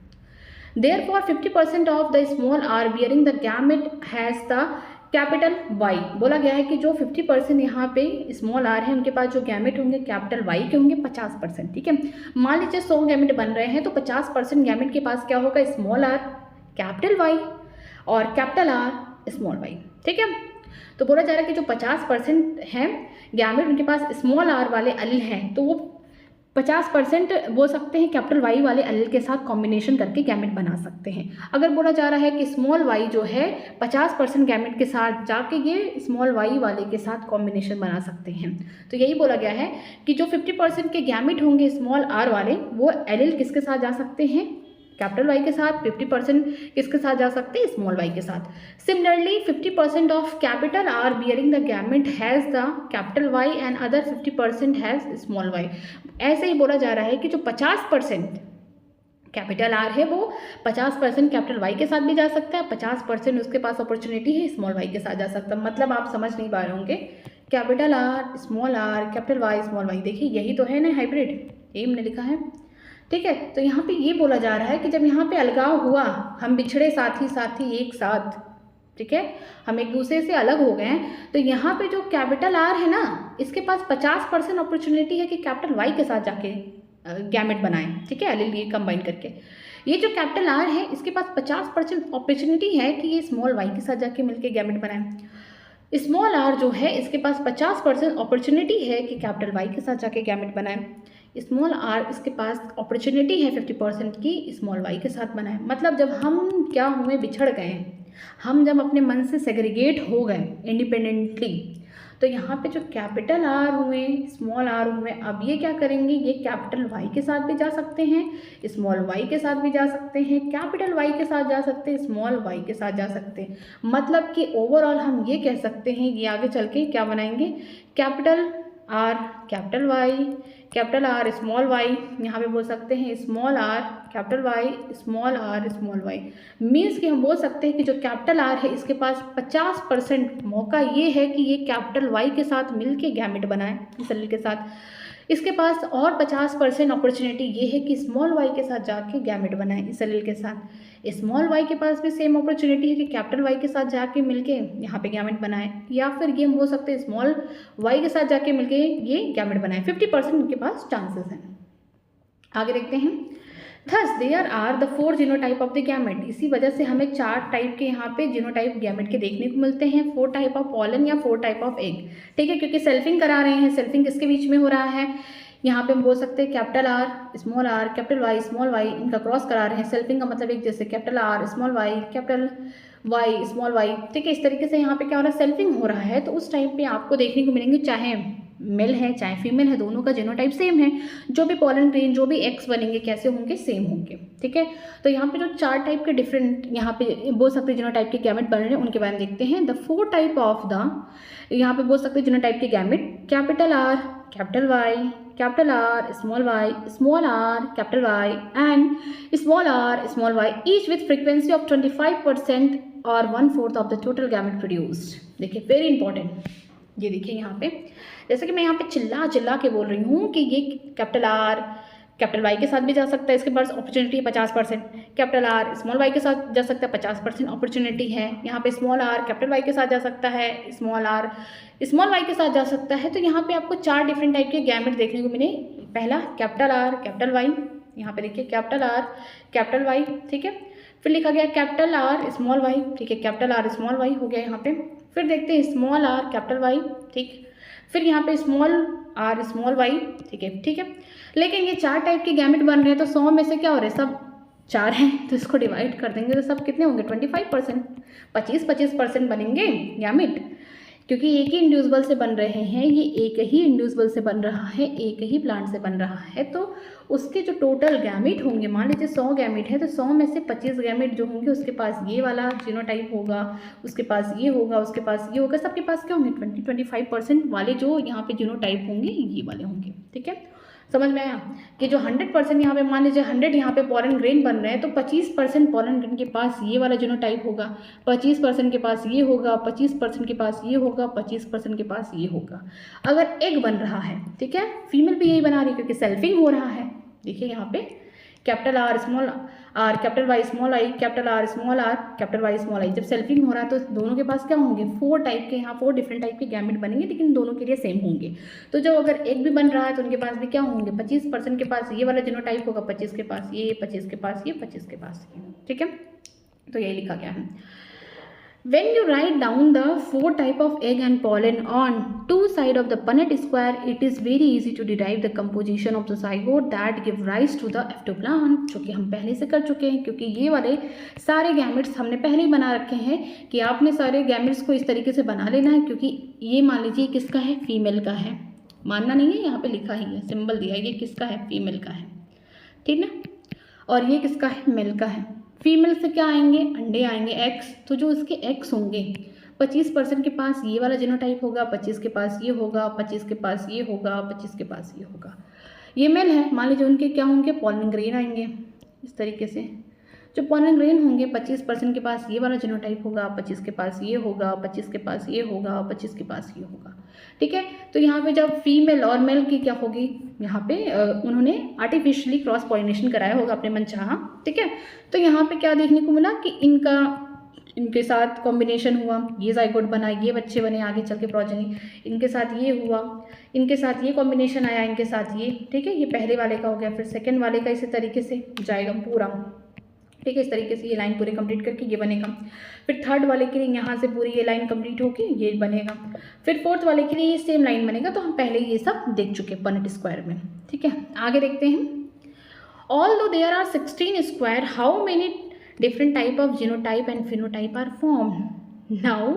Therefore 50% of the small r bearing the gamete has the capital Y। बोला गया है कि जो 50% यहाँ पे स्मॉल r है, उनके पास जो गैमेट होंगे कैपिटल Y के होंगे 50%। ठीक है, मान लीजिए 100 गैमेट बन रहे हैं, तो 50% गैमेट के पास क्या होगा, स्मॉल r कैपिटल Y और कैपिटल R स्मॉल y। ठीक है, तो बोला जा रहा है कि जो 50% हैं गैमेट, उनके पास स्मॉल r वाले एलील हैं, तो वो 50% बोल सकते हैं कैपिटल वाई वाले एलील के साथ कॉम्बिनेशन करके गैमेट बना सकते हैं। अगर बोला जा रहा है कि स्मॉल वाई जो है 50% गैमेट के साथ जाके ये स्मॉल वाई वाले के साथ कॉम्बिनेशन बना सकते हैं, तो यही बोला गया है कि जो 50% के गैमेट होंगे स्मॉल आर वाले, वो एलील किसके साथ जा सकते हैं, कैपिटल वाई के साथ, 50% किसके साथ जा सकते हैं, स्मॉल वाई के साथ। Similarly 50% of capital R bearing the gamete has the capital Y and other 50% has small Y. ऐसे ही बोला जा रहा है कि जो 50% कैपिटल आर है वो 50% कैपिटल वाई के साथ भी जा सकता है, 50% उसके पास अपॉर्चुनिटी है स्मॉल वाई के साथ जा सकता है। मतलब आप समझ नहीं पा रहे होंगे, capital R small R capital Y small Y, देखिए यही तो है ना हाइब्रिड, यही हमने लिखा है। ठीक है, तो यहाँ पे ये बोला जा रहा है कि जब यहाँ पे अलगाव हुआ, हम बिछड़े साथी साथी एक साथ, ठीक है, हम एक दूसरे से अलग हो गए हैं, तो यहाँ पे जो कैपिटल आर है ना, इसके पास 50% अपॉर्चुनिटी है कि कैपिटल वाई के साथ जाके गैमेट बनाएं। ठीक है, एलील ये कंबाइन करके, ये जो कैपिटल आर है इसके पास 50% अपॉर्चुनिटी है कि ये स्मॉल वाई के साथ जाके मिलके गैमेट बनाएं। स्मॉल आर जो है इसके पास 50% अपॉर्चुनिटी है कि कैपिटल वाई के साथ जाके गैमेट बनाएं। स्मॉल आर इसके पास अपॉर्चुनिटी है 50% की स्मॉल वाई के साथ बनाएं। मतलब जब हम क्या हुए, बिछड़ गए, हम जब अपने मन से सेग्रीगेट हो गए इंडिपेंडेंटली, तो यहाँ पे जो कैपिटल आर हुए स्मॉल आर हुए, अब ये क्या करेंगे, ये कैपिटल वाई के साथ भी जा सकते हैं, स्मॉल वाई के साथ भी जा सकते हैं, कैपिटल वाई के साथ जा सकते हैं, स्मॉल वाई के साथ जा सकते हैं। मतलब कि ओवरऑल हम ये कह सकते हैं, ये आगे चल के क्या बनाएंगे, capital R capital Y, capital R small Y, यहाँ पे बोल सकते हैं small R capital Y small R small Y. Means कि हम बोल सकते हैं कि जो कैपिटल आर है इसके पास 50% मौका ये है कि ये कैपिटल वाई के साथ मिलके गैमेट बनाए इस एलील के साथ। इसके पास और 50% अपॉर्चुनिटी ये है कि स्मॉल वाई के साथ जाके गैमेट बनाए इस एलील के साथ। स्मॉल वाई के पास भी सेम अपॉर्चुनिटी है कि कैपिटल वाई के साथ जाके मिलके यहाँ पे गैमेट बनाए, या फिर ये हो सकते हैं स्मॉल वाई के साथ जाके मिलके ये गैमेट बनाए। 50% उनके पास चांसेस हैं। आगे देखते हैं, thus there are the 4 genotype of the gamete. इसी वजह से हमें 4 टाइप के यहाँ पे जीनोटाइप गैमेट के देखने को मिलते हैं, 4 टाइप ऑफ पॉलन या 4 टाइप ऑफ एग। ठीक है, क्योंकि सेल्फिंग करा रहे हैं, सेल्फिंग किसके बीच में हो रहा है, यहाँ पे हम बोल सकते हैं capital R small R capital Y small Y, इनका क्रॉस करा रहे हैं। सेल्फिंग का मतलब एक जैसे capital R small Y capital Y small Y. ठीक है, इस तरीके से यहाँ पे क्या हो रहा है, सेल्फिंग हो रहा है। तो उस टाइम पे आपको देखने को मिलेंगे चाहे मेल है चाहे फीमेल है, दोनों का जीनोटाइप सेम है। जो भी पॉलन ग्रेन, जो भी एक्स बनेंगे कैसे होंगे, सेम होंगे। ठीक है, तो यहाँ पे जो 4 टाइप के डिफरेंट यहाँ पे बोल सकते हैं जीनोटाइप के गैमेट बन रहे हैं, उनके बारे में देखते हैं। द 4 टाइप ऑफ द, यहाँ पे बोल सकते हैं जीनोटाइप के gamete, capital R, capital Y, capital R, small R, capital Y and small Y, each with frequency of 25% और 1/4 of the total gamete produced. देखिए वेरी इंपॉर्टेंट, ये देखिए यहाँ पे जैसे कि मैं यहाँ पे चिल्ला के बोल रही हूँ कि ये कैपिटल आर कैपिटल वाई के साथ भी जा सकता है, इसके पास अपॉर्चुनिटी है 50%। कैपिटल आर स्मॉल वाई के साथ जा सकता है, 50% अपॉर्चुनिटी है। यहाँ पे स्मॉल आर कैपिटल वाई के साथ जा सकता है, स्मॉल आर स्मॉल वाई के साथ जा सकता है। तो यहाँ पे आपको 4 डिफरेंट टाइप के गैमेट देखने को मिले। पहला कैपिटल आर कैपिटल वाई, यहाँ पे देखिए कैपिटल आर कैपिटल वाई, ठीक है। फिर लिखा गया कैपिटल आर स्मॉल वाई, ठीक है, कैपिटल आर स्मॉल वाई हो गया यहाँ पे। फिर देखते हैं स्मॉल आर कैपिटल वाई, ठीक। फिर यहाँ पे स्मॉल आर स्मॉल वाई, ठीक है, ठीक है। लेकिन ये 4 टाइप के गैमेट बन रहे हैं, तो 100 में से क्या हो रहे हैं, सब 4 हैं, तो इसको डिवाइड कर देंगे तो सब कितने होंगे, 25%, 25% बनेंगे गैमेट, क्योंकि एक ही इंडिविजुअल से बन रहे हैं, ये एक ही इंडिविजुअल से बन रहा है, एक ही प्लांट से बन रहा है। तो उसके जो टोटल गैमेट होंगे, मान लीजिए 100 गैमेट है, तो 100 में से 25 गैमेट जो होंगे उसके पास ये वाला जीनोटाइप होगा, उसके पास ये होगा, उसके पास ये होगा, सबके पास क्या होंगे 25% वाले जो यहाँ पे जीनोटाइप होंगे ये वाले होंगे। ठीक है, समझ में आया कि जो 100% यहाँ पे मान लीजिए 100 यहाँ पे पॉलन ग्रेन बन रहे हैं, तो 25% पॉलन ग्रेन के पास ये वाला जीनोटाइप होगा, 25% के पास ये होगा, 25% के पास ये होगा, 25% के पास ये होगा। अगर एग बन रहा है, ठीक है, फीमेल भी यही बना रही है क्योंकि सेल्फिंग हो रहा है। देखिए यहाँ पे capital R small R capital Y small I, capital R small R capital Y small I, जब सेल्फिंग हो रहा है तो दोनों के पास क्या होंगे, 4 टाइप के, यहाँ 4 डिफरेंट टाइप के गैमेट बनेंगे, लेकिन दोनों के लिए सेम होंगे। तो जब अगर एक भी बन रहा है तो उनके पास भी क्या होंगे, 25% के पास ये वाला जीनोटाइप होगा, 25 के पास ये, 25 के पास ये, 25 के पास ये। ठीक है, तो यही लिखा गया है। When you write down the 4 type of egg and pollen on 2 sides of the Punnett square, it is very easy to derive the composition of the zygote that give rise to the F2 जो कि हम पहले से कर चुके हैं, क्योंकि ये वाले सारे गैमेट्स हमने पहले ही बना रखे हैं कि आपने सारे गैमेट्स को इस तरीके से बना लेना है। क्योंकि ये मान लीजिए किसका है, फीमेल का है, मानना नहीं है, यहाँ पे लिखा ही है, सिंबल दिया है, ये किसका है, फीमेल का है, ठीक ना। और ये किसका है, मेल का है। फीमेल से क्या आएंगे, अंडे आएंगे, एक्स, तो जो इसके एक्स होंगे 25% के पास ये वाला जीनोटाइप होगा, 25 के पास ये होगा, 25 के पास ये होगा, 25 के पास ये होगा। ये मेल है, मान लीजिए उनके क्या होंगे, पॉलन ग्रेन आएंगे इस तरीके से। जो पॉलन ग्रेन होंगे 25% के पास ये वाला जीनोटाइप होगा, 25 के पास ये होगा, 25 के पास ये होगा, 25 के पास ये होगा। ठीक है, तो यहाँ पे जब फीमेल और मेल की क्या होगी, यहाँ पे उन्होंने आर्टिफिशियली क्रॉस पॉलिनेशन कराया होगा अपने मनचाहा। ठीक है, तो यहाँ पे क्या देखने को मिला कि इनके साथ कॉम्बिनेशन हुआ, ये जाइगोट बना, ये बच्चे बने आगे चल के प्रोजेनी, इनके साथ ये हुआ, इनके साथ ये कॉम्बिनेशन आया, इनके साथ ये। ठीक है, ये पहले वाले का हो गया, फिर सेकेंड वाले का इसी तरीके से जाएगा पूरा। ठीक है, इस तरीके से ये लाइन पूरी कंप्लीट करके ये बनेगा। फिर थर्ड वाले के लिए यहाँ से पूरी ये लाइन कंप्लीट होके ये बनेगा। फिर फोर्थ वाले के लिए ये सेम लाइन बनेगा। तो हम पहले ये सब देख चुके हैं पनेट स्क्वायर में। ठीक है, आगे देखते हैं। Although there are 16 square, how many different type of genotype and phenotype are formed. Now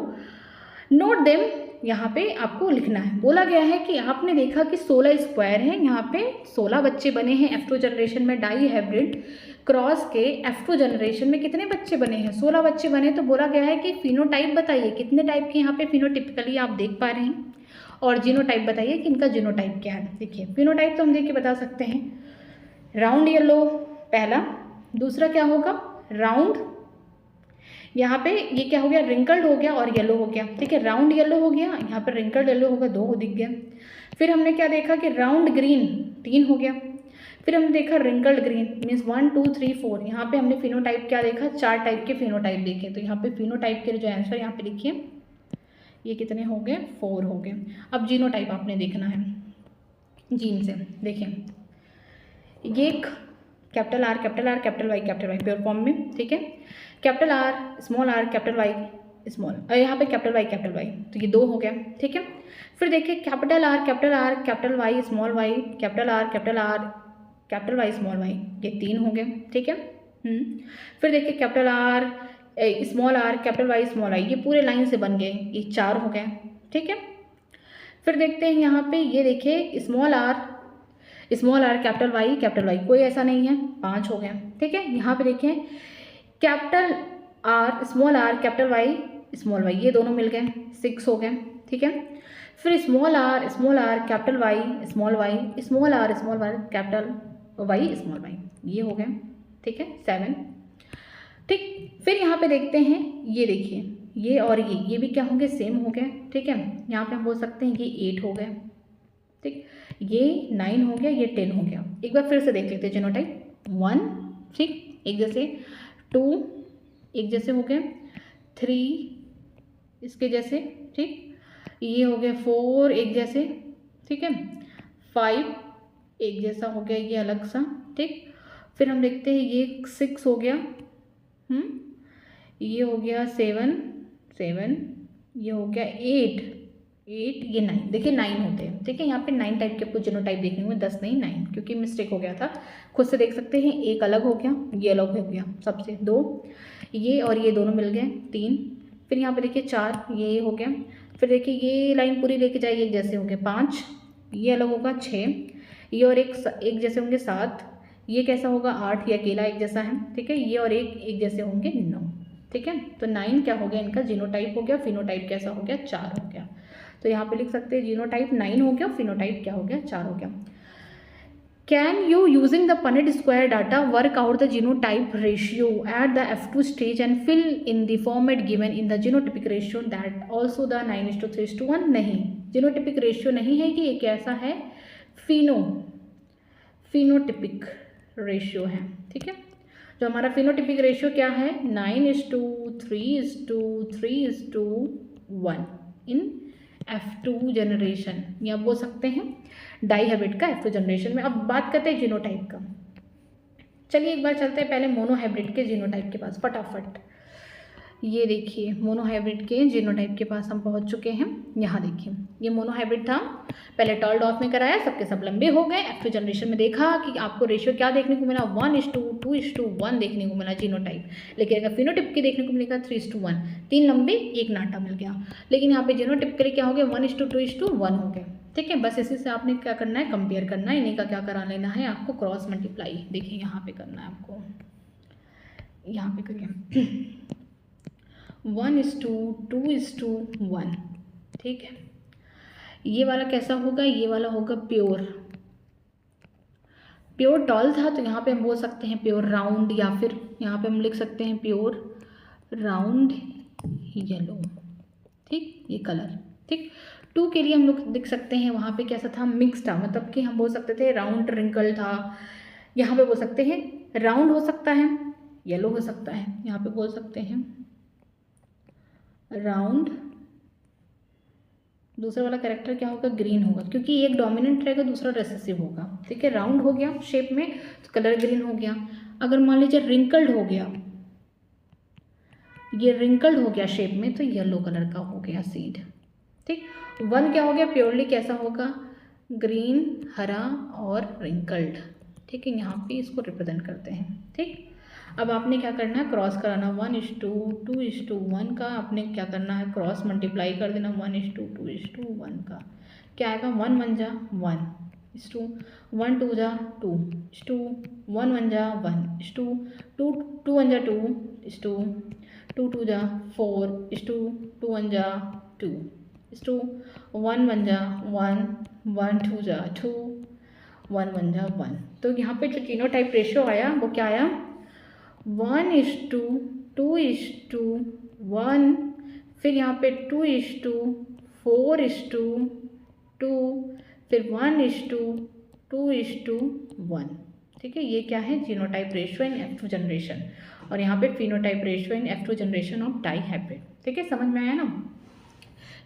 note them, यहाँ पे आपको लिखना है। बोला गया है कि आपने देखा कि 16 स्क्वायर हैं, यहाँ पे 16 बच्चे बने हैं F2 जनरेशन में, डाई हाइब्रिड क्रॉस के F2 जनरेशन में कितने बच्चे बने हैं, 16 बच्चे बने। तो बोला गया है कि फिनोटाइप बताइए कितने टाइप के यहाँ पे फिनोटिपिकली आप देख पा रहे हैं, और जीनोटाइप बताइए कि इनका जीनोटाइप क्या है। देखिए फिनोटाइप तो हम देख के बता सकते हैं, राउंड येलो पहला, दूसरा क्या होगा राउंड, यहाँ पे ये क्या हो गया रिंकल्ड हो गया और येलो हो गया। ठीक है, राउंड येलो हो गया, यहाँ पर रिंकल्ड येलो होगा, 2 दिख गया। फिर हमने क्या देखा कि राउंड ग्रीन 3 हो गया। फिर हमने देखा रिंकल्ड ग्रीन मीन्स 1 2 3 4। यहाँ पे हमने फिनोटाइप क्या देखा, 4 टाइप के फिनोटाइप देखे। तो यहाँ पे फिनोटाइप के जो आंसर यहाँ पे लिखिए, ये कितने हो गए 4 हो गए। अब जीनोटाइप आपने देखना है जीन से। देखिए ये capital R capital Y pure form में। ठीक है, capital R capital Y small, और यहाँ पे कैपिटल वाई, तो ये 2 हो गया। ठीक है, फिर देखिए capital R capital Y small Y, capital R capital Y small Y, ये 3 हो गए। ठीक है, फिर देखिए capital R capital Y small I, ये पूरे लाइन से बन गए, ये 4 हो गए। ठीक है, फिर देखते हैं यहाँ पे, ये देखिए स्मॉल आर कैपिटल वाई कोई ऐसा नहीं है, 5 हो गया। ठीक है, यहाँ पे देखें capital R capital Y small Y, ये दोनों मिल गए, 6 हो गए। ठीक है, फिर small R capital Y small Y capital Y small Y, ये हो गए। ठीक है, 7। ठीक, फिर यहाँ पे देखते हैं, ये देखिए ये और ये भी क्या होंगे, सेम हो गए। ठीक है, यहाँ पे हम बोल सकते हैं ये 8 हो गए। ठीक, ये 9 हो गया, ये 10 हो गया। एक बार फिर से देख लेते हैं जीनोटाइप। 1 ठीक एक जैसे, 2 एक जैसे हो गए, 3 इसके जैसे, ठीक ये हो गया, 4 एक जैसे, ठीक है, 5 एक जैसा हो गया, ये अलग सा। ठीक, फिर हम देखते हैं ये 6 हो गया, ये हो गया 7, ये हो गया 8, ये 9। देखिए 9 होते हैं। ठीक है, यहाँ पे 9 टाइप के आपको जीनोटाइप देखने को, 10 नहीं 9, क्योंकि मिस्टेक हो गया था, खुद से देख सकते हैं। एक अलग हो गया, ये अलग हो गया सबसे, 2 ये और ये दोनों मिल गए, 3। फिर यहाँ पे देखिए 4 ये हो गया। फिर देखिए ये लाइन पूरी लेके जाइए, एक जैसे होंगे 5, ये अलग होगा 6, ये और एक जैसे होंगे 7, ये कैसा होगा 8, ये अकेला एक जैसा है। ठीक है, ये और एक जैसे होंगे 9। ठीक है, तो 9 क्या हो गया, इनका जीनोटाइप हो गया। फिनोटाइप कैसा हो गया, 4 हो गया। तो यहाँ पे लिख सकते हैं जीनोटाइप 9 हो गया, फिनोटाइप क्या हो गया, 4 हो गया। Can you using the Punnett square data work out the genotype ratio at the F2 stage and fill in the format given in the genotypic ratio that also the 9:3:1? नहीं, genotypic ratio नहीं है कि ये कैसा है, phenotypic ratio है। ठीक है, जो हमारा फिनोटिपिक रेशियो क्या है, 9:3:3:1 इन F2 जनरेशन, या बोल सकते हैं डाईहाइब्रिड का F2 जनरेशन में। अब बात करते हैं जीनोटाइप का। चलिए एक बार चलते हैं पहले मोनोहाइब्रिड के जीनोटाइप के पास फटाफट। ये देखिए मोनोहाइब्रिड के जीनोटाइप के पास हम पहुंच चुके हैं। यहाँ देखिए ये मोनोहाइब्रिड था, पहले टर्ल्ड ऑफ में कराया, सबके सब लंबे हो गए। F2 जनरेशन में देखा कि आपको रेशियो क्या देखने को मिला, 1:2:1 देखने को मिला जीनोटाइप। लेकिन अगर फिनोटाइप के देखने को मिलेगा 3:1, 3 लंबे 1 नाटा मिल गया। लेकिन यहाँ पे जीनोटाइप के लिए क्या हो गया, 1:2:1 हो गया। ठीक है, बस इसी से आपने क्या करना है, कंपेयर करना है। इन्हीं का क्या करा लेना है आपको, क्रॉस मल्टीप्लाई। देखिए यहाँ पे करना है आपको, यहाँ पे करिए 1:2:1। ठीक है, ये वाला कैसा होगा, ये वाला होगा प्योर टॉल था, तो यहाँ पे हम बोल सकते हैं प्योर राउंड, या फिर यहाँ पे हम लिख सकते हैं प्योर राउंड येलो। ठीक, ये कलर। ठीक, 2 के लिए हम लोग लिख सकते हैं, वहाँ पे कैसा था, मिक्स था, मतलब कि हम बोल सकते थे राउंड रिंकल था। यहाँ पे बोल सकते हैं राउंड हो सकता है, येलो हो सकता है। यहाँ पे बोल सकते हैं राउंड, दूसरा वाला कैरेक्टर क्या होगा, ग्रीन होगा, क्योंकि एक डोमिनेंट रहेगा, दूसरा रेसेसिव होगा। ठीक है, राउंड हो गया शेप में तो कलर ग्रीन हो गया। अगर मान लीजिए रिंकल्ड हो गया, ये रिंकल्ड हो गया शेप में, तो येलो कलर का हो गया सीड। ठीक, 1 क्या हो गया, प्योरली कैसा होगा, ग्रीन, हरा और रिंकल्ड। ठीक है, यहाँ पे इसको रिप्रेजेंट करते हैं। ठीक, अब आपने क्या करना है, क्रॉस कराना, 1:2:1 का आपने क्या करना है, क्रॉस मल्टीप्लाई कर देना 1:2:1 का। क्या आएगा, 1 1 जा 1, 1 2 जा 2, 1 1 जा 1, 2 1 जा 2, 2 2 जा 4, 2 1 जा 2, 1 1 जा 1, 1 2 जा 2, 1 1 जा 1। तो यहाँ पे जो जीनोटाइप रेशियो आया वो क्या आया, 1:2:1, फिर यहाँ पे 2:4:2, फिर 1:2:1। ठीक है, ये क्या है, genotype ratio in F2 generation, और यहाँ पे phenotype ratio in F2 generation of dihybrid. ठीक है, समझ में आया ना।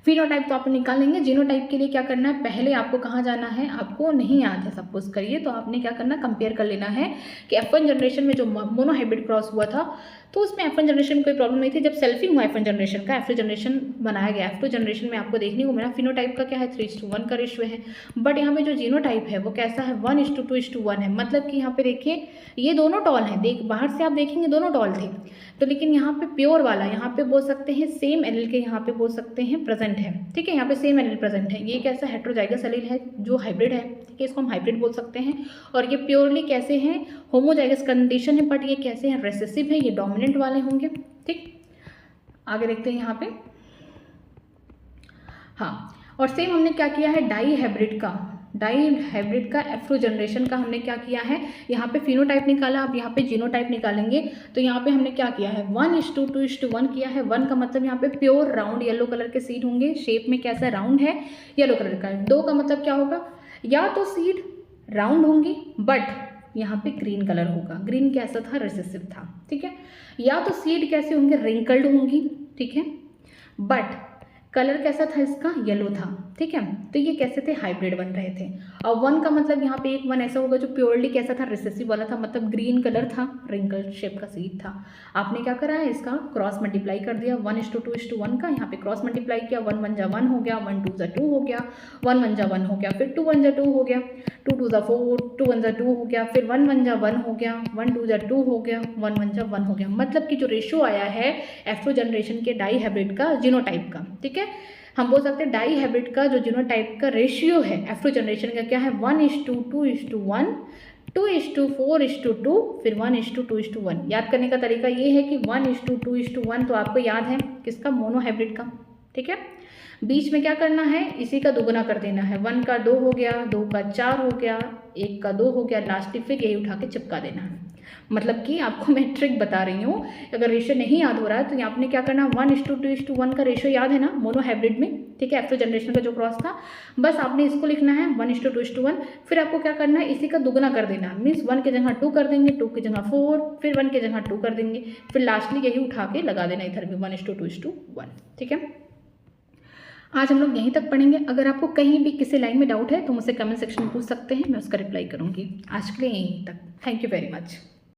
फिनोटाइप तो आप निकाल लेंगे। जीनोटाइप के लिए क्या करना है, पहले आपको कहाँ जाना है, आपको नहीं याद है सपोज करिए, तो आपने क्या करना, कंपेयर कर लेना है कि F1 जनरेशन में जो मोनोहाइब्रिड क्रॉस हुआ था तो उसमें F1 जनरेशन में कोई प्रॉब्लम नहीं थी। जब सेल्फिंग हुआ F1 जनरेशन का, F2 जनरेशन बनाया गया, F2 जनरेशन में आपको देखने को मिला फिनोटाइप का क्या है 3:1 का रेशियो है, बट यहाँ पे जो जीनोटाइप है वो कैसा है 1:2:1 है। मतलब कि यहाँ पे देखिए ये दोनों टॉल हैं, बाहर से आप देखेंगे दोनों टॉल थे, तो लेकिन यहाँ पे प्योर वाला यहाँ पे बोल सकते हैं सेम एलील के यहाँ पे बोल सकते हैं प्रेजेंट है, ठीक है, यहाँ पे सेम एलील प्रेजेंट है। ये कैसा हेट्रोजाइगस एलील है जो हाइब्रिड है, ठीक है, इसको हम हाइब्रिड बोल सकते हैं। और ये प्योरली कैसे हैं होमोजाइगस कंडीशन है, बट ये कैसे हैं रेसेसिव है, ये डोमिनेंट वाले होंगे। ठीक, आगे देखते हैं यहाँ पे। हाँ, और सेम हमने क्या किया है डाई हाइब्रिड का F2 जनरेशन का हमने क्या किया है, यहाँ पे फिनोटाइप निकाला, अब यहाँ पे जीनोटाइप निकालेंगे। तो यहाँ पे हमने क्या किया है 1:2:1 किया है। 1 का मतलब यहाँ पे प्योर राउंड येलो कलर के सीड होंगे, शेप में कैसा राउंड है येलो कलर का। 2 का मतलब क्या होगा, या तो सीड राउंड होंगी बट यहाँ पे ग्रीन कलर होगा, ग्रीन कैसा था रिसेसिव था, ठीक है, या तो सीड कैसे होंगे रिंकल्ड होंगी, ठीक है, बट कलर कैसा था इसका येलो था, ठीक है। तो ये कैसे थे हाइब्रिड बन रहे थे। और 1 का मतलब यहाँ पे एक 1 ऐसा होगा जो प्योरली कैसा था रिसेसिव वाला था, मतलब ग्रीन कलर था, रिंकल शेप का सीड था। आपने क्या करा है इसका क्रॉस मल्टीप्लाई कर दिया 1:2:1 का, यहाँ पे क्रॉस मल्टीप्लाई किया 1 1 जा 1 हो गया, 1 2 जा 2 हो गया, 1 1 जा 1 हो गया, फिर 2 1 जा 2 हो गया, 2 2 जा 4, 2 1 जा 2 हो गया, फिर 1 1 जा 1 हो गया, 1 2 जा 2 हो गया, 1 1 जा 1 हो गया। मतलब कि जो रेशियो आया है F2 जनरेशन के डाई हाइब्रिड का जीनोटाइप का, ठीक है, हम बोल सकते हैं डाई हाइब्रिड का जो जीनोटाइप का रेशियो है F2 जनरेशन का क्या है 1:2:1, 2:4:2, फिर 1:2:1। याद करने का तरीका ये है कि 1:2:1 तो आपको याद है किसका, मोनो हाइब्रिड का, ठीक है। बीच में क्या करना है, इसी का दुगुना कर देना है, 1 का 2 हो गया, 2 का 4 हो गया, 1 का 2 हो गया, लास्ट फिर यही उठा के चिपका देना है। मतलब कि आपको मैं ट्रिक बता रही हूँ, अगर रेशियो नहीं याद हो रहा है तो यहाँ आपने क्या करना 1:2:1 का रेशियो याद है ना मोनो हाइब्रिड में, ठीक है, F2 जनरेशन का जो क्रॉस था, बस आपने इसको लिखना है 1:2:1। फिर आपको क्या करना है इसी का दुगुना कर देना, मीन्स 1 की जगह 2 कर देंगे, 2 की जगह 4, फिर 1 की जगह 2 कर देंगे, फिर लास्टली यही उठा के लगा देना इधर भी 1:2:1, ठीक है। आज हम लोग यहीं तक पढ़ेंगे। अगर आपको कहीं भी किसी लाइन में डाउट है तो मुझसे कमेंट सेक्शन में पूछ सकते हैं, मैं उसका रिप्लाई करूँगी। आज के लिए यहीं तक, थैंक यू वेरी मच।